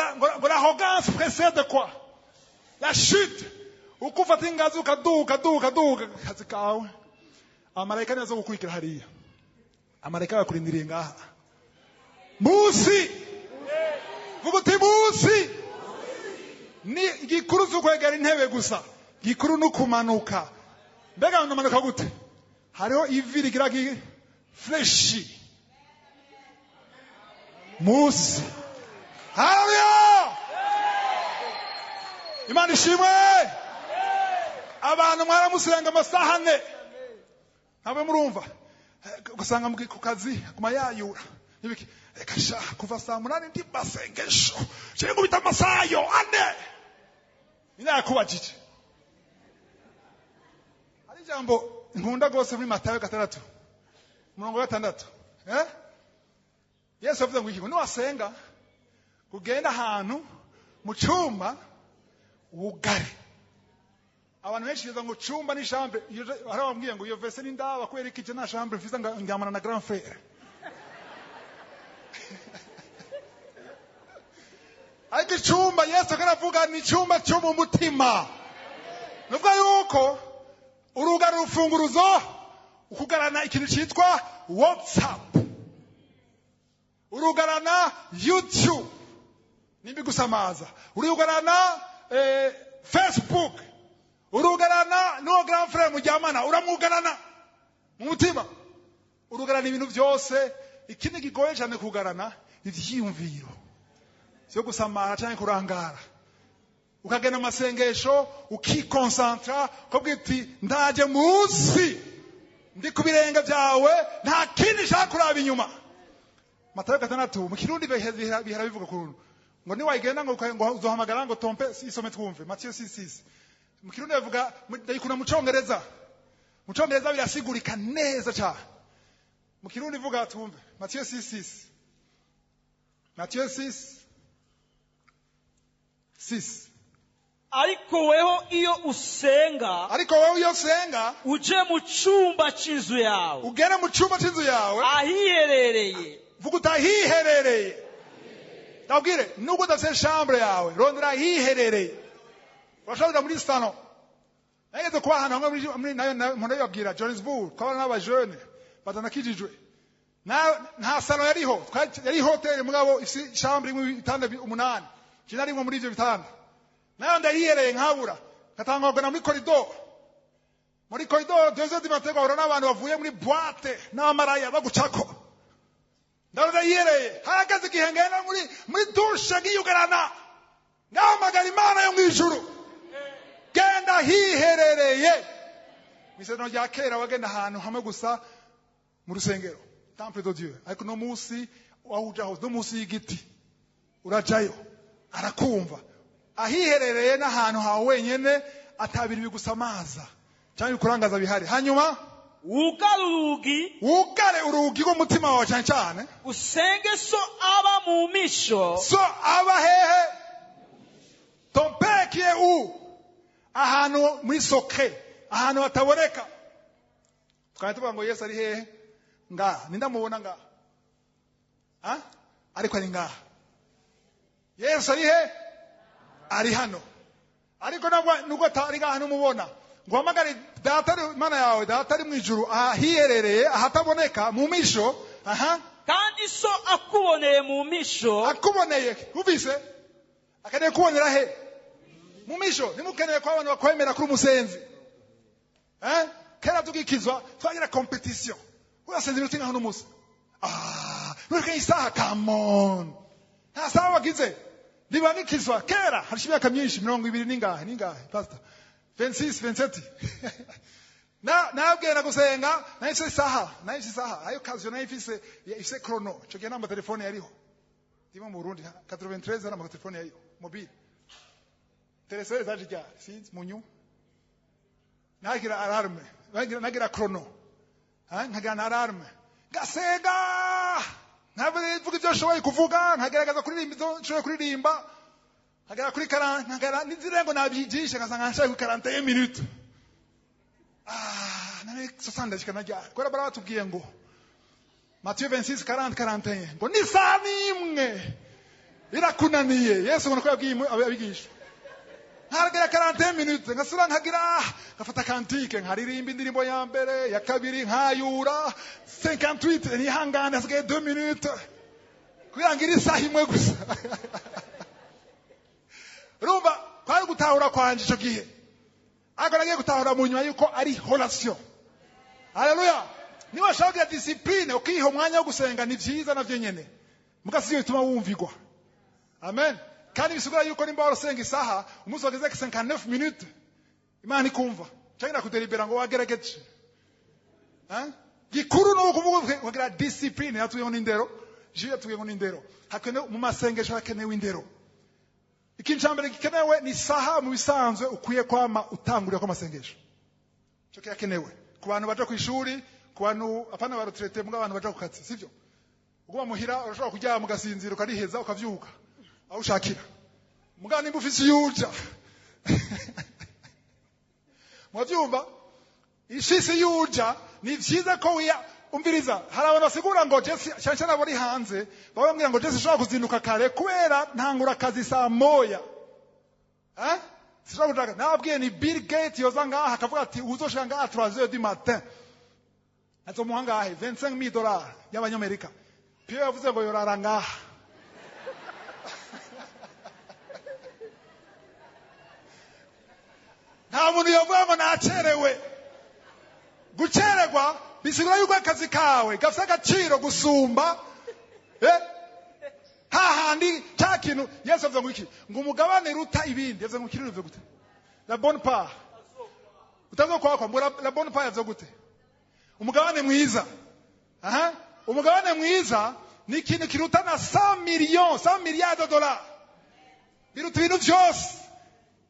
la arrogance précède quoi la chute ukufata ingazi ukaduga kazi kawe amarayika nazo gukurikira hariya amarayika bakurindiriye ngaha munsi vuga uti munsi ni igikuru z'ukwegera intebe gusa gikuru n'ukumanuka mbega numanuka gute hariho ivi rigira fleshi munsi haleluya imana ishimwe abantu mwaramusenga amasaha ane ntabwo murumva gusanga ku kazi kumayayura ibiki reka sha kuva saa 8 ndi basengesho cyo ngubita amasayo ane inakubajije ari jambo nkunda gose muri Matayo 6:6 Yesu avuze ngo iki ngo wasenga kugenda ahantu mu cyumba wugare abantu benshi biza ngo cyumba ni chambre hari abambwiye ngo iyo verse ni ndaba kwereka icyo na chambre mfiza ngamana na grand frère ariko icyumba Yesu karavuga ni icyumba cyo mu mutima nubwo yuko urugara rufunguruzo ukugarana ikintu cyitwa WhatsApp urugarana YouTube nimbi gusamaza urugarana Facebook urugarana no grand frère mujyamana uramwugarana mu mutima urugarana ibintu byose ikindi gigoye cyane kugarana ivyiyumviro cyo gusamara cyane kurangara ukagena amasengesho ukikonsantra kubwiti ndaje munsi ndi kubirenge byawe nta kindi shaka kuraba inyuma Matayo 6 mu kirundi bihera bivuga kuruntu ngo ni wayigenda ngo uzohamagara ngo tompe isome twumve Matthew 6:6 mu kirundi bavuga ndayikuna mu Congereza birasigurika neza cyane mu kirundi vuga twumve Matthew 6:6 Matthew 6:6 ariko weho iyo usenga uje mu cyumba cy'inzu yawe ugera mu cyumba cy'inzu yawe ahiherereye vuga utahiherereye ndabwire nubwo udafite chambre yawe rondera ahiherereye urashobora muri sano nageze kuba ahantu hamwe muri nayo yabwira Johannesburg twabana n'abajene batanakijijwe nta sano yariho yari hotel mugabo isi chambre imwe bitanda 8 kinari muri ivyo bitanda nayo ndahihereye nkabura katangwa na muri corridor deuxième dimanche ko urona abantu bavuye muri boîte n'amaraya bagucako ndaruda yireye haragaze gihengena muri dushe giyugarana ngamagara imana yo mwijuru genda hiherereye miseno rya kera wagenda ahantu hamwe gusa mu rusengero temple de Dieu ariko no musi wahujaho no musi y'igiti urajayo arakumva ahiherereye n'ahantu hawe wenyene atabiri bigusamaza cyangwa bikurangaza bihari hanyuma wugare urugi rw'umutima wawe cyane cyane usenge so aba mu misho so aba hehe tompekie ahantu muri soke ahantu hataboreka twari tuvuga ngo Yesu ari hehe ngaha nindamubona ngaha ariko ari ngaha Yesu ari he ari hano ariko nubwo atari ahantu mubona ngo hamagare data Imana yawe data ari mu ijuru ahiherereye ahataboneka mu misho kandi so akuboneye mu misho akuboneye uvise akeneye kubonera he mu misho nimukeneye ko abantu bakwemera kuri umusenzi kera tugikizwa twagira competition urasenze rutinga hano musa nureke isaha come on nta sawa wagize nibangikizwa kera hari imyaka myinshi 20 ningahe pastor 26 27 nabwira gusenga nahise isaha ayo kazi nayifise ifise chrono cyo gihe namba telefone yariho ndimo mu Burundi 93 ara ama telefone yariho mobile telefone zaje rya sinzi munyu nagira alarme nagira chrono nkagira na alarme gasenga ntavuga ibyo shoboye kuvuga nkagerageza kuririmba ibyo shoboye kuririmba nkagera kuri 40 nkagera nizirengo nabyigisha ngasanga nshaka 41 minutes nane 60 shikana rya kwera bara batubwiye ngo Matthieu 26:40-41 ngo ni saa nimwe irakunaniye Yesu ngo yabwiye abigisha nkagera 41 minutes ngasura nkagira ngafata kantike nkaririmba indirimbo ya mbere ya kabiri nkayura 58 nihangana asigaye 2 minutes kuyangira isaha imwe gusa rumba kwari gutahura kwanje ico gihe ariko nagiye gutahura mu nyuma yuko ari relation. Haleluya. Niba shaka discipline ukiha umwanya wo gusenga ni vyiza navyo nyene mugasi yo bituma wumvigwa. Amen. Kandi bisugura yuko nimba warasenga isaha umunsi wageze 59 minutes Imana ikumva cyangwa kudelibera ngo wagerageje gikuru no kuvuga wagira discipline yatuyeho n'indero jiya tuyeho n'indero hakene mu masengesho hakenewe indero. Ikintu cyambere gikenewe ni saha mu bisanzwe ukwiye kwama utangurira kwa masengesho cyo kirakenewe ku bantu baje ku ishuri ku bantu apana barutrete mu abantu baje ku kazi sivyo ubwo muhira urashobora kujya mugasinzira ukariheza ukavyuka aho ushakira mugana nimba ufise yuja mwavyumva ishisi yuja ni vyiza ko umviriza hari abantu basigura ngo Jesse cyane bari hanze babambwira ngo Jesse shaka kuzinduka kare kubera ntangura kazi saa moya sishaka kutaka nabwiye ni Bill Gates yoza ngaha akavuga ati uzoshaka ngaha 3h du matin ato muhanga he $25,000 y'abanyamerika Pierre yavuze ngo yorara ngaha nta muntu yavuga ngo nacerewe gucererwa bisigura yuko akazi kawe gafite agaciro gusumba hahandi cya kintu Yesu avuga ngo iki ngo umugabane ruta ibindi yavuze ngo kiririve gute la bonne part utazo kwa la bonne part yavuze gute umugabane mwiza umugabane mwiza ni ikintu kiruta na 100 milliards de dollars biruta ibintu byose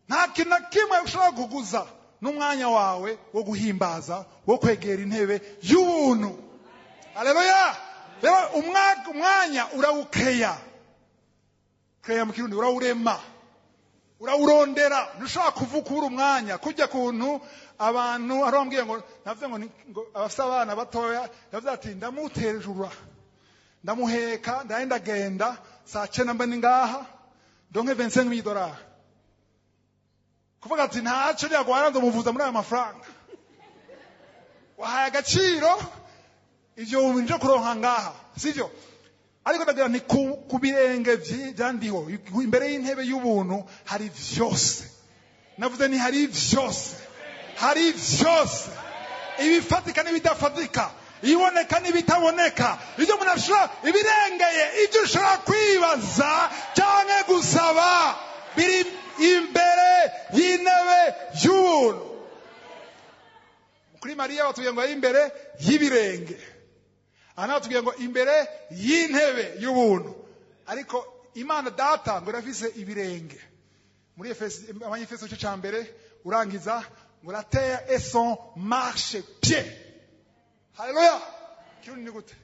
nta kintu na kimwe ushobora kuguza n'umwanya wawe wo guhimbaza wo kwegera intebe y'ubuntu. Haleluya. Rero umwanya urawukeya keya mu kirundi urawurema urawurondera ntushaka kuvukura umwanya kujya kuntu abantu arambwiye ngo navuze ngo abafite abana batoya yavuze ati ndamuterejura ndamuheka ndaenda genda saa 9 mbe ngaha donke $25,000 kuvuga ati ntacyo ryagwara ndumuvuza muri aya mafaranga wahaye agaciro ivyo winje kuronka ngaha sivyo ariko ndagira ni kubirenge byandiho imbere y'intebe y'ubuntu hari vyose navuze ni hari vyose ibifatika n'ibidafatika iboneka n'ibitaboneka ibyo munashobora ibirengeye ibyo ushobora kwibaza cyangwa gusaba biri imbere y'intebe y'ubuntu. Kuri Mariya batubwiye ngo imbere y'ibirenge ana batubwiye ngo imbere y'intebe y'ubuntu ariko Imana data ngo irafise ibirenge muri Efeso cyo cyambere urangiza ngo la terre et son marche pied. Haleluya. Kirundi ni gute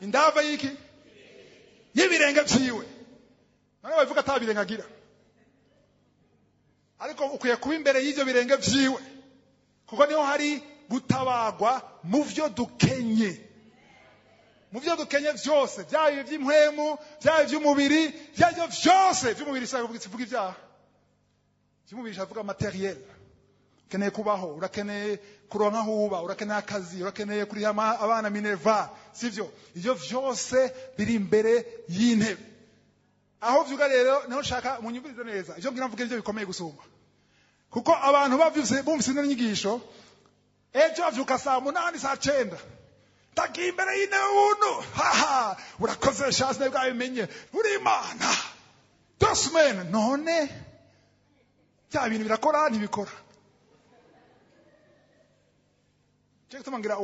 indava yiki y'ibirenge byiwe nawe bavuga atabirenge agira ariko ukuye kuba imbere y'ivyo birenge vyiwe kuko niho hari gutabagwa mu vyo dukenye mu byo dukenye byose, byaba iby'impwemu, byaba iby'umubiri, byaba byose by'umubiri. Sasa kuvuga ibyaha by'umubiri, shavuga materiel. Ukeneye kubaho, urakeneye kuronka aho uba, urakeneye akazi, urakeneye kuriha abana minerva, sivyo? Ibyo byose biri imbere y'intebe. Aho vyuga rero naho shaka munyumvirize neza. Ibyo ngira mvuge ibyo bikomeye gusumba. Kuko abantu bavyuse bumvise ino nyigisho, ejo avyuka saa 8 saa 9. Tagiye imbere y'intebe ubuntu. Haha, urakoze chance nabwo abimenye. Uri Imana. Dosmen none cya bintu birakora ntibikora. Cyo tumangira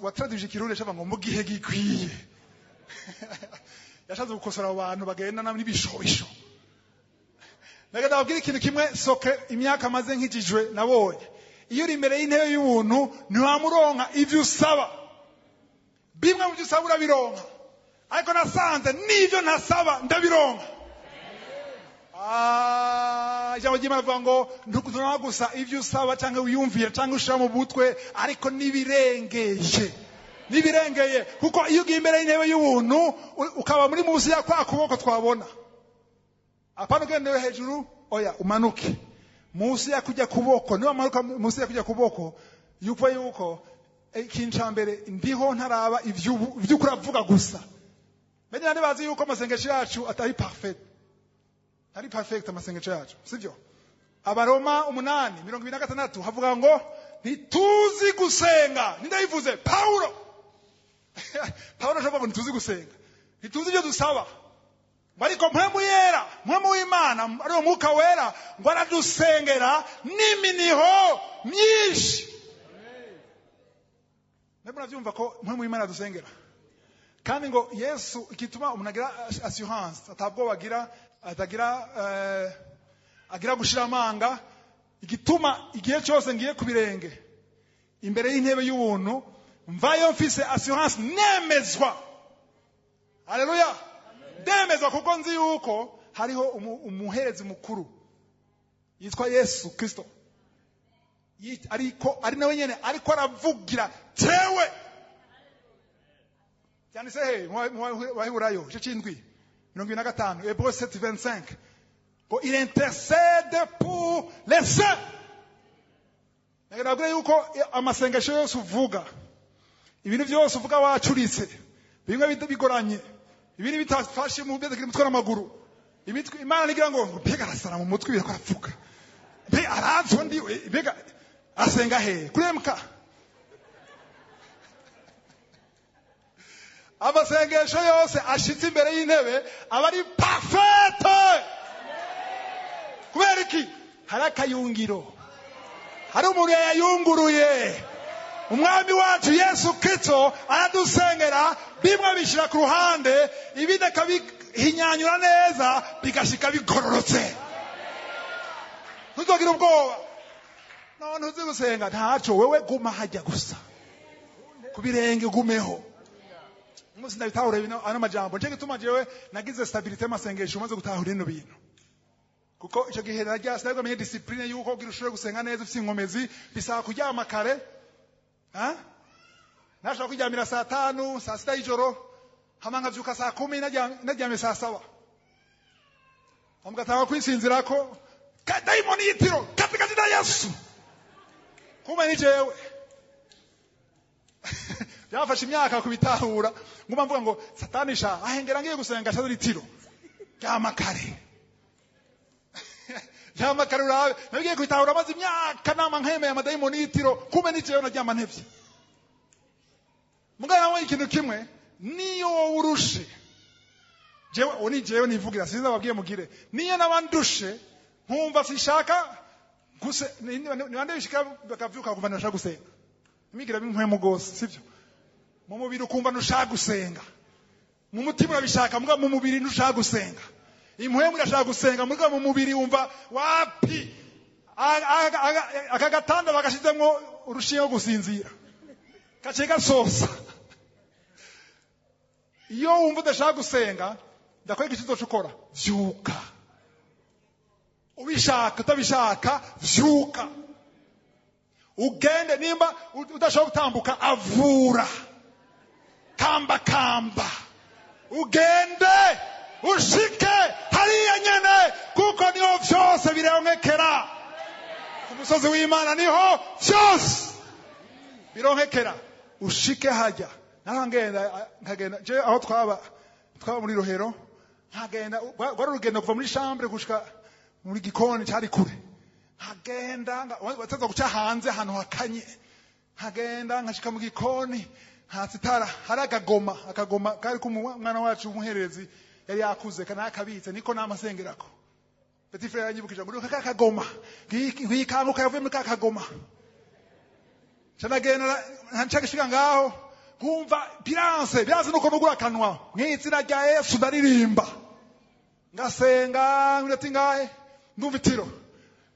wa traduce Kirundi cyava ngo mu gihe gikwiye. Yashaze gukosora abantu bagenda n'ibishobisho. Naga ndabwira ikintu kimwe soke imyaka maze nkijijwe nabonye. Iyo uri imbere y'intebe y'ubuntu ntiwamuronka ivyo usaba. Bimwe mu byo usaba urabironka. Ariko nasanze n'ivyo ntasaba ndabironka. Ijambo ry'Imana rivuga ngo ntukuronka gusa ivyo usaba cyangwa wiyumvira cyangwa ushira mu butwe, ariko nibirengeye kuko iyo ugiye imbere y'intebe y'ubuntu ukaba muri munsi ya kwa kuboko twabona. Apana ugende hejuru, oya umanuke munsi ya kujya kuboko. Niba manuka munsi ya kujya kuboko, yuko ikintu cya mbere ndiho ntaraba ivyo kuravuga gusa. Menye nande bazi yuko amasengesho yacu atari perfect amasengesho yacu, sivyo? Abaroma 8:26 havuga ngo ntituzi gusenga. Nindayivuze Paulo shavuga ngo ntituzi gusenga, ntituzi ibyo dusaba. Bariko mpemu yera, mpemu w'Imana ari umwuka wera ngo aradusengera n'iminiho myinshi. Nabwo navyumva ko mpemu w'Imana adusengera. Kandi ngo Yesu ikituma umuntu agira assurance, atabwo agira gushira amanga, igituma igihe cyose ngiye kubirenge imbere y'intebe y'ubuntu mvayo mfise assurance nemezwa. Haleluya. Demezwa kuko nzi yuko hariho umuherezi mukuru yitwa Yesu Kristo. Ari nawe nyene ariko aravugira tewe. Cyane se wahurayo cyo 7:25 Hébreux 7:25 ngo il intercède pour les saints. Nagabwe yuko amasengesho yose uvuga, ibintu byose uvuga wacuritse, bimwe bigoranye, ibiri bitafashe mu beze kiri mutwe n'amaguru, imitwe Imana nigira ngo mbega arasara mu mutwe birako aravuga, mbe aranzo ndi mbega asenga he kuremka. Amasengesho yose ashitse imbere y'intebe aba ari perfect. Kubera iki? Hari akayungiro, hari umuntu yayunguruye. Umwami wacu Yesu Kristo aradusengera, bimwe bishira ku ruhande, ibindi akabihinyanyura neza bigashika bigororotse. Ntuzogira ubwoba. None uzi gusenga ntaco, wewe guma hajya gusa kubirenge gumeho. Musi ndabitahura ibino ano majambo. Nje gituma jewe nagize stabilité masengesho umaze gutahura ino bintu. Kuko ico gihe narya sinabwo menye discipline yuko ugira ushobora gusenga neza ufite inkomezi bisaba kuryama kare. Nashaka kuryamira saa 5 saa 6 y'ijoro, hama nkavyuka saa 10 naryame saa 7. Amugataha kwisinzirako daimoni yitiro katika jina Yesu. Kuma ni jewe. Byafashe imyaka kubitahura, nguma mvuga ngo satanisha ahengera ngiye gusenga cyazuri tiro. Byamakare. Byamakare urabe. Nagiye kubitahura maze imyaka nama nkemeye amadaimoni yitiro, kuma ni jewe naryama ntevye. Mugana nawe ikintu kimwe niyo urushe. Jewe nivugira sinza babwiye mugire. Niyo nabandushe nkumva sishaka guse nibande bishika bakavyuka kumva nashaka gusenga. Imigira bimwe gose sivyo? Mu mubiri ukumva nushaka gusenga, mu mutima urabishaka muga mu mubiri nushaka gusenga. Impwemu irashaka gusenga muga mu mubiri wumva wapi akagatanda bagashizemwo urushiye gusinzira kace gasosa. Iyo wumva udashaka gusenga ndakwega ikizo cukora vyuka, ubishaka utabishaka vyuka, ugende nimba udashaka gutambuka avura. kamba ugende ushike hariya nyene kuko niho vyose bironkekera ku musozi w'Imana niho vyose bironkekera ushike hajya nkagenda je aho twaba muri Rohero nkagenda gwari urugendo kuva muri chambre gushika muri gikoni cyari kure nkagenda wataza guca hanze ahantu hakanye nkagenda nkashika mu gikoni hasitara hari akagoma kari ku mwana wacu umuherezi yari yakuze kana akabitse niko namasengerako petit frère yanyibukije ngo akagoma ngikanguka yavuye muri akagoma canagenda nshaka ngaho nkumva biranse nuko nugura kanwa mw'izina rya Yesu ndaririmba ngasenga ngati ngahe ndumva itiro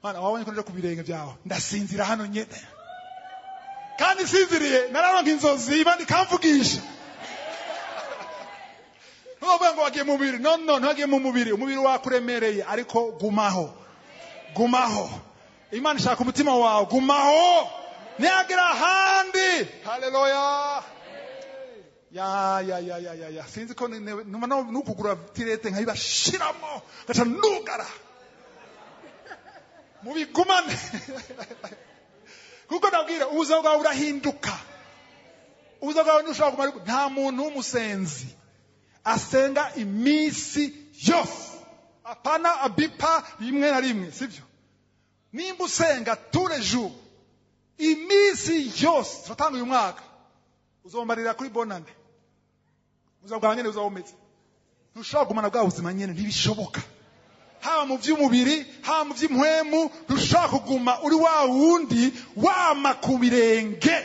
mana wabonye ko nje ku birenge byawe ndasinzira hano nyene kandi sinziriye nararonka inzozi Imana ikamvugisha nubwo ngo wagiye mu mubiri no ntagiye mu mubiri umubiri wakuremereye ariko gumaho Imana ishaka umutima wawe gumaho ntiyagira ahandi haleluya ya sinzi ko numa nukugura tirete nkabibashiramo gaca nugara mubigumane kuko ndabwira ubuzima bwawe burahinduka ubuzima bwawe ntushobora kumara nta muntu w'umusenzi asenga imisi yose apana abipa rimwe na rimwe sivyo nimba usenga tous les jours imisi yose turatanga uyu mwaka uzombarira kuri bonane ubuzima bwawe nyene buzawumeze ntushobora kugumana bwa buzima nyene ntibishoboka haba mu by'umubiri haba mu by'impwemu ntushobora kuguma uri wa wundi wama ku birenge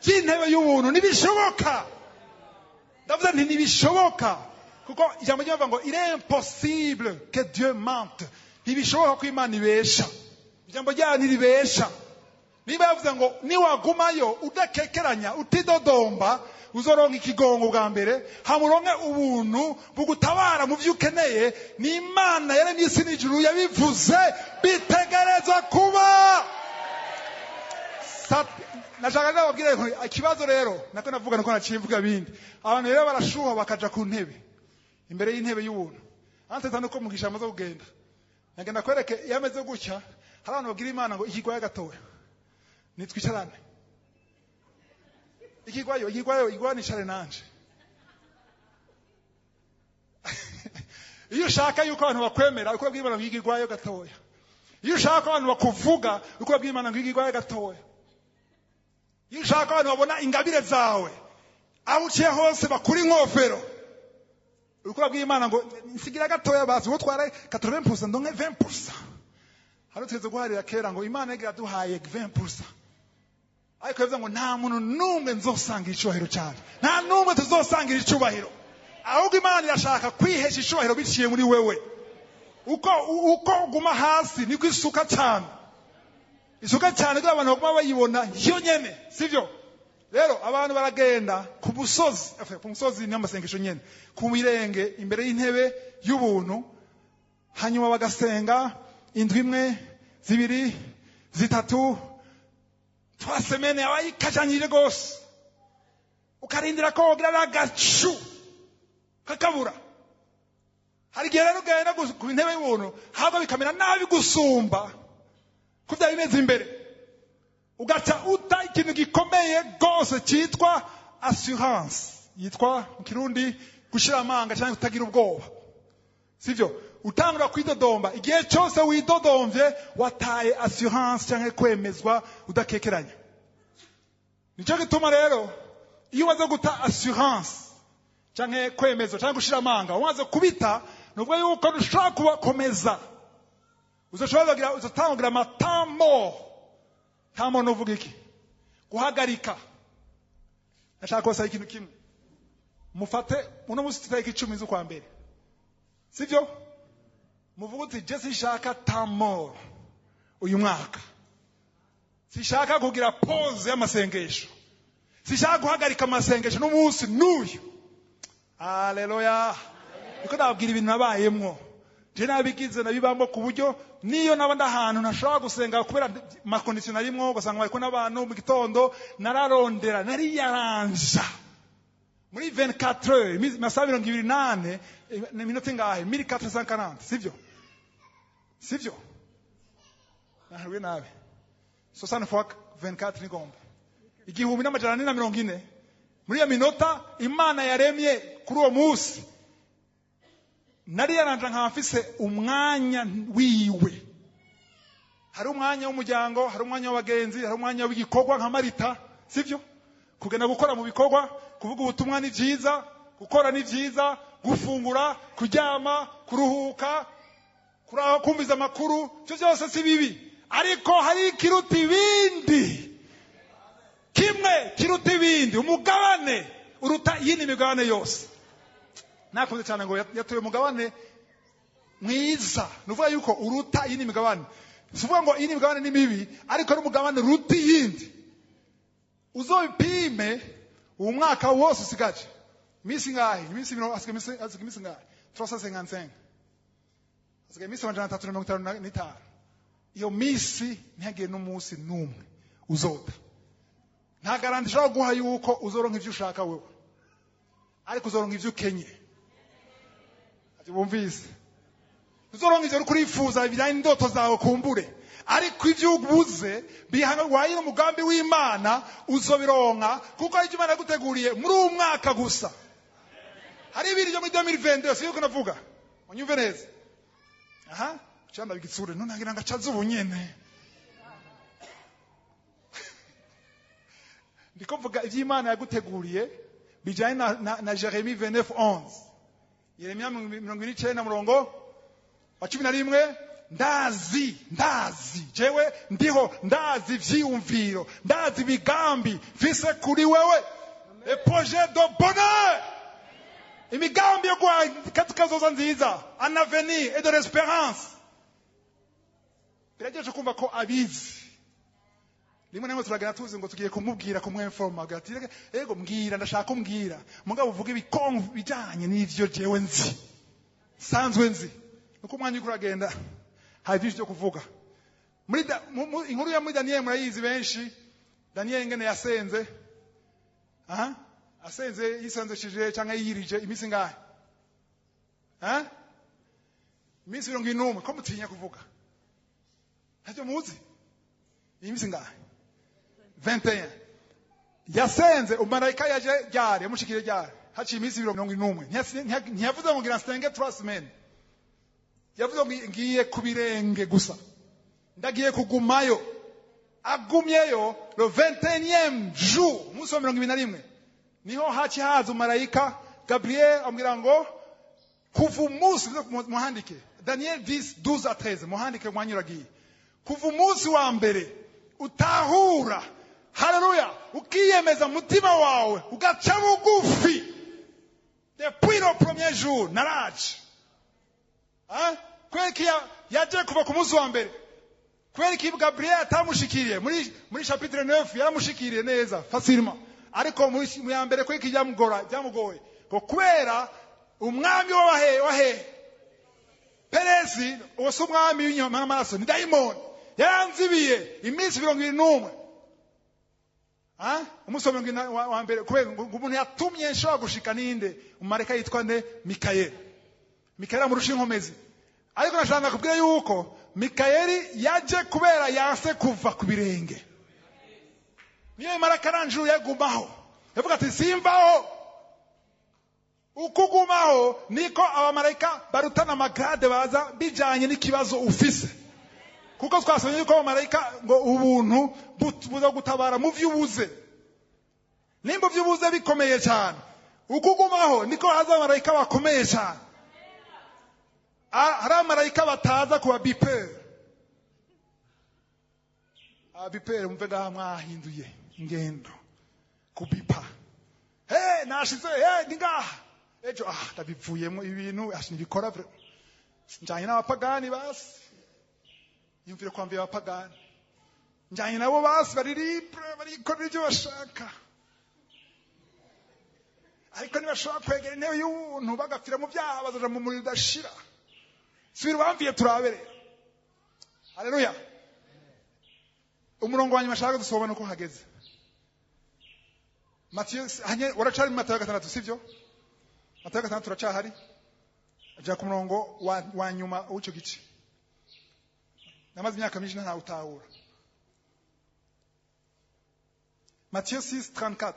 by'intebe y'ubuntu ntibishoboka ndavuze nti ntibishoboka kuko ijambo ry'Imana ngo il est impossible que Dieu mente ntibishoboka ko Imana ibesha ijambo ryayo ntiribesha niba yavuze ngo niwagumayo udakekeranya utidodomba uzoronka ikigongo bwa mbere hamuronke ubuntu bugutabara mu byo ukeneye ni Imana yaremye isi n'ijuru yabivuze bitegereza kuba nashaka nababwire ko ikibazo rero nako navuga nako nacivuga bindi abantu rero barashuha bakaja ku ntebe imbere y'intebe y'ubuntu anteza nuko mugisha amaze kugenda nagenda kwereke yameze gutya hari abantu babwira Imana ngo ikigwaye gatoya nitwicarane igwayo nishare nanje iyo ushaka yuko abantu bakwemera uko babwira Imana ngo igwayo gatoya iyo ushaka abantu bakuvuga uko babwira Imana ngo igwayo gatoya iyo ushaka abantu babona ingabire zawe aho uciye hose bakuri inkofero uko babwira Imana ngo nsigira gatoya bazi wo twara 80% ndonke 20% haro tweze guharira kera ngo Imana yagira duhaye 20% ariko yavuze ngo nta muntu numwe nzosangira icubahiro cyane nta numwe tuzosangira icubahiro ahubwo Imana irashaka kwihesha icubahiro biciye muri wewe uko guma hasi niko isuka cyane kugira abantu baguma bayibona yo nyene sivyo rero abantu baragenda ku musozi n'amasengesho nyene ku mirenge imbere y'intebe y'ubuntu hanyuma bagasenga indwi imwe zibiri zitatu twasemene abayikajanyije gose ukarindira ko wogira n'agacu kakabura hari igihe rero ugenda ku intebe y'ubuntu ahubwo bikamera nabi gusumba ko byari bimeze imbere ugaca uta ikintu gikomeye gose cyitwa assurance yitwa mu kirundi gushira amanga cyangwa kutagira ubwoba sivyo utangura kwidodomba igihe cyose widodomvye wataye assurance cyangwa kwemezwa udakekeranya nico gituma rero iyo waza guta assurance cyangwa kwemezwa cyangwa gushira amanga waza kubita nubwo yuko dushaka kubakomeza uzotangira amatamo tamo novuga iki guhagarika nashaka kosa ikintu kimwe mufate uno musi tutariki 10 z'ukwa mbere sivyo muvuga uti je sishaka tamo uyu mwaka sishaka kugira pause y'amasengesho sishaka guhagarika amasengesho n'umunsi n'uyu haleluya niko ndababwira ibintu nabayemwo je nabigize nabibambo ku buryo niyo naba ndahantu ntashobora gusenga kubera makondisiyo narimwo ugasanga bariko n'abantu mu gitondo nararondera nari yaranja muri 24 heures masaha 28 n'iminota ingahe 1440 sivyo nahwe nawe 60 fois 24 ni gombe igihumbi n'amajana 440 muri ya minota Imana yaremye kuri uwo munsi nari yaranja nkafise umwanya wiwe. Hari umwanya w'umuryango, hari umwanya w'abagenzi, hari umwanya w'igikorwa nka Marita, sivyo? Kugenda gukora mu bikorwa, kuvuga ubutumwa ni byiza, gukora ni byiza, gufungura, kuryama, kuruhuka, kumviza amakuru, cyo cyose si bibi. Ariko hari ikiruta ibindi. Kimwe kiruta ibindi, umugabane uruta yindi migabane yose. Nakunze cyane ngo yatuye umugabane mwiza. Nuvuga yuko uruta yindi migabane. Sivuga ngo yindi migabane ni mibi, ariko ari umugabane uruta yindi. Uzobipime umwaka wose usigaje. Misi ngahe? Misi ngahe? 355. Asigaye misi 355. Iyo misi ntihagiye n'umunsi numwe uzota. Nta garanti ushobora guha yuko uzoronka ivyo ushaka wewe. Ariko uzoronka ivyo ukenye. Ati bumvise. Uzoronka ivyo kurifuza ibijanye n'indoto zawe kumbure. Ariko ivyo ubuze bihanga wayira umugambi w'Imana uzobironka kuko icyo Imana yaguteguriye muri uwo mwaka gusa. Hari ibiri byo muri 2022 siyo kunavuga. Unyumve neza. Aha, cyanda bigitsure none ngira ngacaza ubunyene. Ndiko mvuga ivyo Imana yaguteguriye bijanye na Jeremie 29:11. Yeremia 29 murongo wa 11 ndazi jewe ndiho ndazi vyiyumviro ndazi bigambi fise kuri wewe et projet de bonheur imigambi yo kwa katika zoza nziza un avenir et de l'espérance. Birageje kumva ko abizi rimwe namwe turagana tuzi ngo tugiye kumubwira kumwinforma gati ego mbwira ndashaka umbwira mugabo uvuga ibikongo bijanye n'ivyo jewe nzi sanzwe nzi nuko umwanya uragenda hari byinshi byo kuvuga muri inkuru ya muri Daniel murayizi benshi. Daniel ngene yasenze asenze yisanzeshije cyangwa yirije imisi ngahe imisi 21 ko mutinya kuvuga ntacyo muzi imisi ngahe 21 yasenze umarayika yaje ryari yamushikire ryari haci imisi 21 ntiyavuze ngo ngira nsenge 3 semaines yavuze ngo ngiye kubirenge gusa ndagiye kugumayo agumyeyo le 21e jour umunsi wa 21 niho haci haza umarayika Gabriel amubwira ngo kuva umunsi muhandike Daniel 10:12 à 13 muhandike mwanyuragiye kuva umunsi wa mbere utahura haleluya ukiyemeza mutima wawe ugaca bugufi depuis le premier jour naraje kweki yaje kuva ku munsi wa mbere kweki Gabriel atamushikiriye muri chapitre 9 yaramushikiriye neza facilement ariko mu ya mbere kweki byamugoye ngo kubera umwami wahe Peresi uwo umwami w'inyuma n'amaraso ni daimon yaranzibiye iminsi 21 umunsi wa mbere kubera umuntu yatumye nshobora gushika ninde umareka yitwa nde Mikayeli amurusha inkomezi. Ariko nashaka kubwira yuko Mikayeli yaje kubera yanse kuva ku birenge. Niyo marakaranjuru yagumaho. Yavuga ati simbaho. Ukugumaho niko abamarayika barutana amagrade baza bijanye n'ikibazo ufise. Kuko twasomye yuko abamarayika ngo ubuntu buza gutabara mu vyubuze. Nimba vyubuze bikomeye cyane. Ukugumaho niko haza abamarayika bakomeye cyane. Hari abamarayika bataza kuba bipere. Bipere muvega mwahinduye ingendo kubipa. Nashize ningaha. Ejo ndabivuyemo ibintu nibikora njanye n'abapagani basi. Yumvire kwambye abapagani. Njanye nabo basi bari libre barikora ibyo bashaka. Ariko nibashobora kwegera intebe y'ubuntu bagapfira mu byaha bazaja mu muriro udashira. Sibiri bamviye turaberera. Haleluya. Umurongo wanyuma ashaka dusoma nuko hageze. Matiyo hanye uracari mu Matayo 6 sivyo? Matayo 6 turacahari. Aja ku murongo wa nyuma w'ico gice. Namaze imyaka myinshi nta utahura. Matiyo 6:34.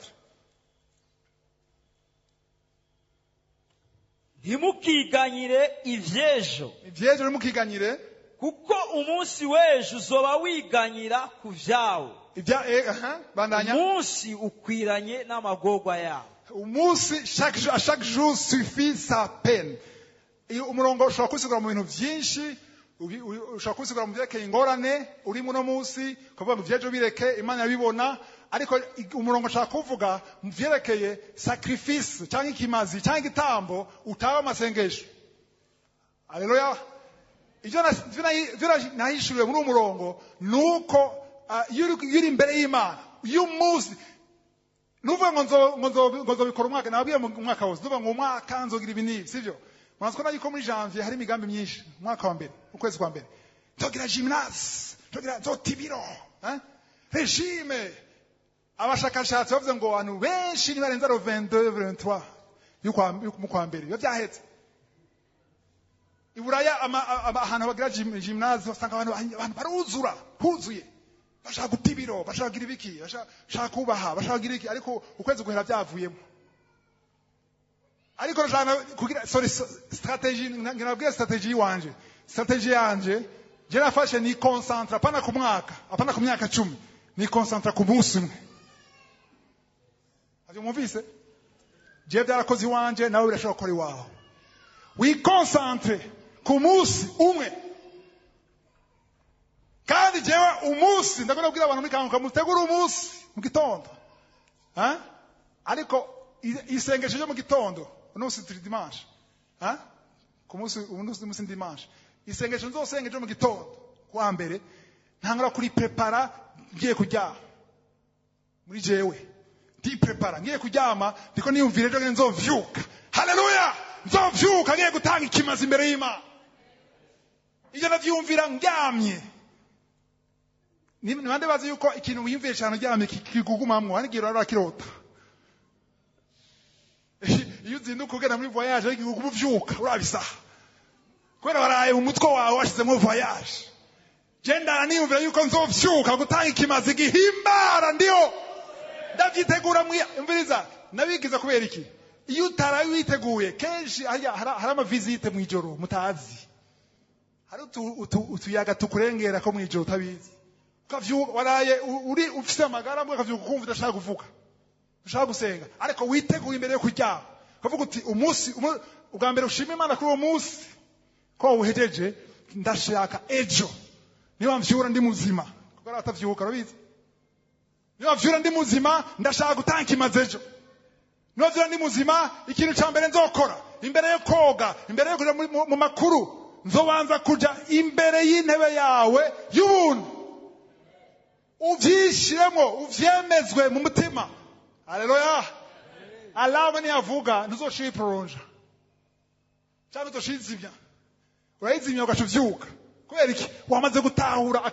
ntimukiganyire ivyejo Ivyejo nimukiganyire kuko umunsi w'ejo uzoba wiganyira ku vyawo bandanya. umunsi ukwiranye n'amagorwa yawo. Umunsi chaque jour suffit sa peine. Umurongo ushobora kusigura mu bintu byinshi, ushobora kusigura mu byerekeye ingorane uri muno munsi, kuvuga ngo ivyejo bireke Imana yabibona, ariko umurongo ushaka kuvuga mu byerekeye sacrifice cyangwa ikimazi cyangwa igitambo utawa amasengesho. Haleluya. Ivyo nahishuriwe muri umurongo nuko yuri imbere y'Imana uyu munsi nuvuga ngo nzobikora umwaka, nabwiye mu mwaka wose nuvuga ngo umwaka nzogira ibi n'ibi sivyo. Mwanziko nagiko muri janvier hari imigambi myinshi umwaka wa mbere ukwezi kwa mbere nzogira gymnase nzogira nzotibiro regime. Abashakashatsi bavuze ngo abantu benshi ni barenza 22 23 mu kwa mbere biba byahetse. Iburaya ahantu bagira gymnase basanga abantu baruzura huzuye, bashaka gutibiro, bashaka gira ibiki, bashaka kubaha, bashaka gira iki, ariko ukwezi guhera byavuyemo. Ariko nashaka kugira strategy, nginabwiye strategy wanje. Strategy yanje je nafashe ni concentra pana ku mwaka, apana ku myaka 10. Ni concentra ku munsi umwe. Aje mumvise? Je byarakoze wanje nawe birashobora gukora iwawe. We concentre ku munsi umwe. Kandi jewe umunsi ndakora kubwira abantu mikanguka mutegura umunsi mu gitondo. Ariko isengesho ryo mu gitondo uno si dimanche. Ku munsi dimanche. Isengesho nzosenga ryo mu gitondo kwa mbere ntangura kuri prepara ngiye kuryama. Muri jewe ndi prepara ngiye kuryama ndiko niyumvire ryo nzovyuka. Haleluya! Nzovyuka ngiye gutanga ikimazi imbere y'Imana. Ije navyumvira ndyamye. Nibande bazi yuko ikintu wiyumviye cyane uryamye kigugumamwo hanigira arakirota. Iyo uzinduka ugenda muri voyage ariko uvyuka urabisaha. Kwera waraye mu mutwe wawe washizemo voyage. Jenda niyumvira yuko nzovyuka gutanga ikimazi gihimbara ndio. Ndavyitegura mwumviriza nabigiza kubera iki? Iyo utaraye witeguye kenshi hari ama visite mu ijoro mutazi. Hari utuyaga tukurengera ko mu ijoro utabizi. Ukavyuka waraye uri ufise amagara amwe ukavyuka kumva udashaka kuvuga. Ushaka gusenga ariko witeguye imbere yo kuryama. Ukavuga uti umunsi ubwa mbere ushima Imana kuri uwo munsi ko uhejeje ndashaka ejo. Niba mvyura ndi muzima. Kuko atavyuka urabizi. Niba mvyura ndi muzima ndashaka gutanga ikimazi ejo. Niba mvyura ndi muzima ikintu cya mbere nzokora imbere yo koga, imbere yo kuja mu makuru nzobanza kuja imbere y'intebe yawe y'ubuntu. Uvyishiremo uvyemezwe mu mutima. Haleluya. Alama ni avuga ntuzoshira prolonge. Cyangwa utoshizimya. Urayizimya ugacuvyuka. Kubera iki? Wamaze gutahura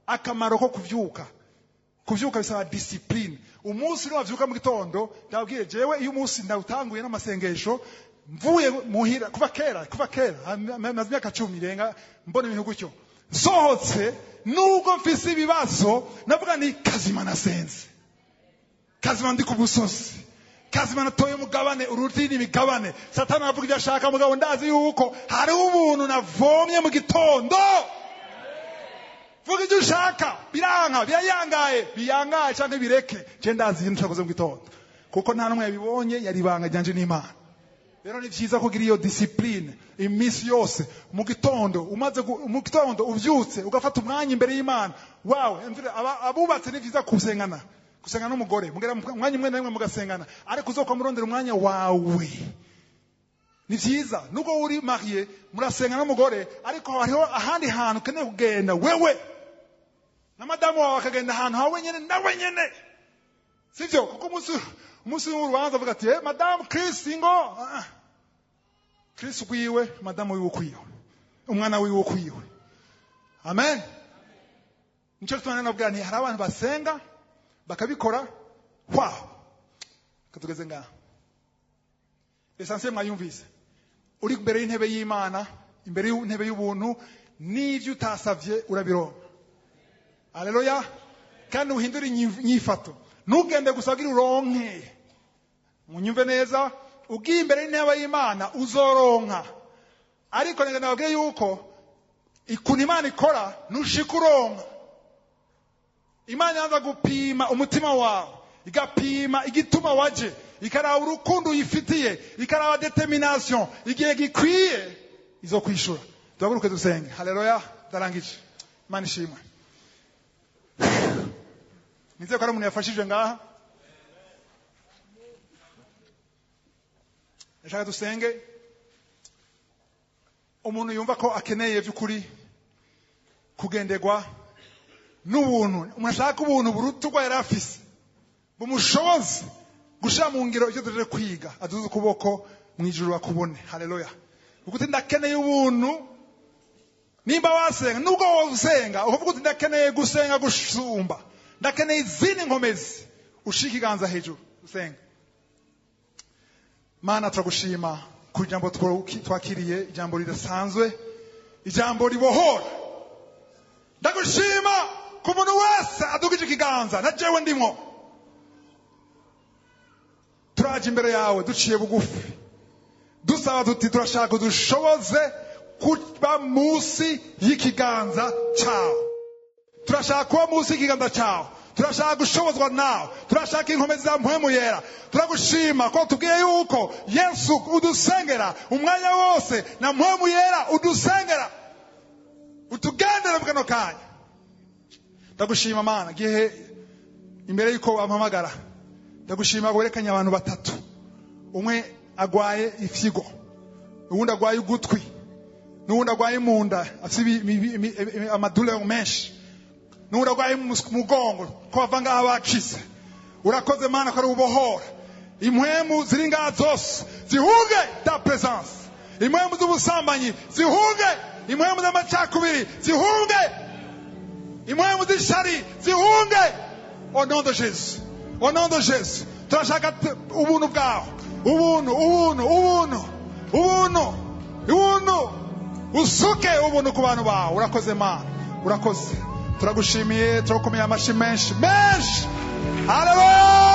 akamaro ko kuvyuka. Kuvyuka bisaba discipline. Umunsi ni wavyuka mu gitondo ndabwiye jewe iyo umunsi ndawutanguye n'amasengesho mvuye muhira kuva kera maze imyaka 10 renga mbona ibintu gutyo. Sohotse nubwo mfise ibibazo navuga ni kazima nasenze. Kazima ndi ku busozi. Kazima natoye mugabane urutini imigabane. Satani avuga ibyo ashaka mugabo ndazi yuko hari ubuntu navomye mu gitondo. Vuga ibyo ushaka biranka biyangaye cyangwa bireke. Je ndazi ibintu cyakoze mu gitondo. Kuko nta numwe yabibonye yari banga ryanje n'Imana. Rero ni byiza kugira iyo discipline iminsi yose mu gitondo mu gitondo uvyutse ugafata umwanya imbere y'Imana. Wow, abubatse ni byiza kusengana n'umugore mugera umwanya umwe namwe mugasengana ariko uzoka murondera umwanya wawe. Ni byiza nuko uri marié murasengana n'umugore ariko hariho ahandi hantu keneye kugenda wewe na madamu wawe akagenda ahantu hawe nyene nawe nyene. Sivyo kuko umunsi w'urubanza avuga ati madamu Chris ngo Chris kwiwe madamu wiwe kwiwe umwana wiwe kwiwe. Amen. Nico tunana nabwira nti hari abantu basenga bakabikora wow katugeze ngaha essentiel mwayumvise uri imbere y'intebe y'Imana imbere y'intebe y'ubuntu n'ivyo utasavye urabironka haleluya kandi uhindura inyifato ntugende gusagira uronke munyumve neza ugiye imbere y'intebe y'Imana uzoronka ariko nega nababwiye yuko ikuntu Imana ikora nushika uronka Imana yanza gupima umutima wawe igapima igituma waje ikaraba urukundo uyifitiye ikaraba determination igihe gikwiye izo kwishura tuhaguruke dusenge haleluya darangije Imana ishimwe nize ko ari umuntu yafashije ngaha ndashaka dusenge umuntu yumva ko akeneye by'ukuri kugenderwa n'ubuntu umuntu ashaka ubuntu burutugwa yari afise bumushoboze gushira mu ngiro icyo tuje kwiga aduze ukuboko mu ijuru bakubone haleluya ukuti ndakeneye ubuntu nimba wasenga nubwo wosenga uvuga uti ndakeneye gusenga gusumba ndakeneye izindi nkomezi ushika iganza hejuru usenga Mana turagushima ku ijambo twakiriye ijambo ridasanzwe ijambo ribohora ndagushima ku muntu wese adugije ikiganza na jewe ndimo turaje imbere yawe duciye bugufi dusaba tuti turashaka dushoboze kuba munsi y'ikiganza cyawe turashaka kuba munsi y'ikiganza cyawe turashaka gushobozwa nawe turashaka inkomezi za mpwemu yera turagushima ko tubwiye yuko Yesu udusengera umwanya wose na mpwemu yera udusengera utugendere mu kano kanya ndagushima Mana gihe imbere yuko bampamagara ndagushima werekanye abantu batatu umwe agwaye ifyigo uwundi agwaye ugutwi n'uwundi agwaye munda afite amadule menshi n'uwundi agwaye mugongo ko bavanga abakize urakoze Mana ko ari ubohora impwemu ziri ngaha zose zihunge ta presence impwemu z'ubusambanyi zihunge impwemu z'amacakubiri zihunge impwemu z'ishari zihunge au nom de Jésus au nom de Jésus turashaka ubuntu bwawe ubuntu usuke ubuntu ku bantu bawe urakoze Mana urakoze turagushimiye turakomeye amashi menshi haleluya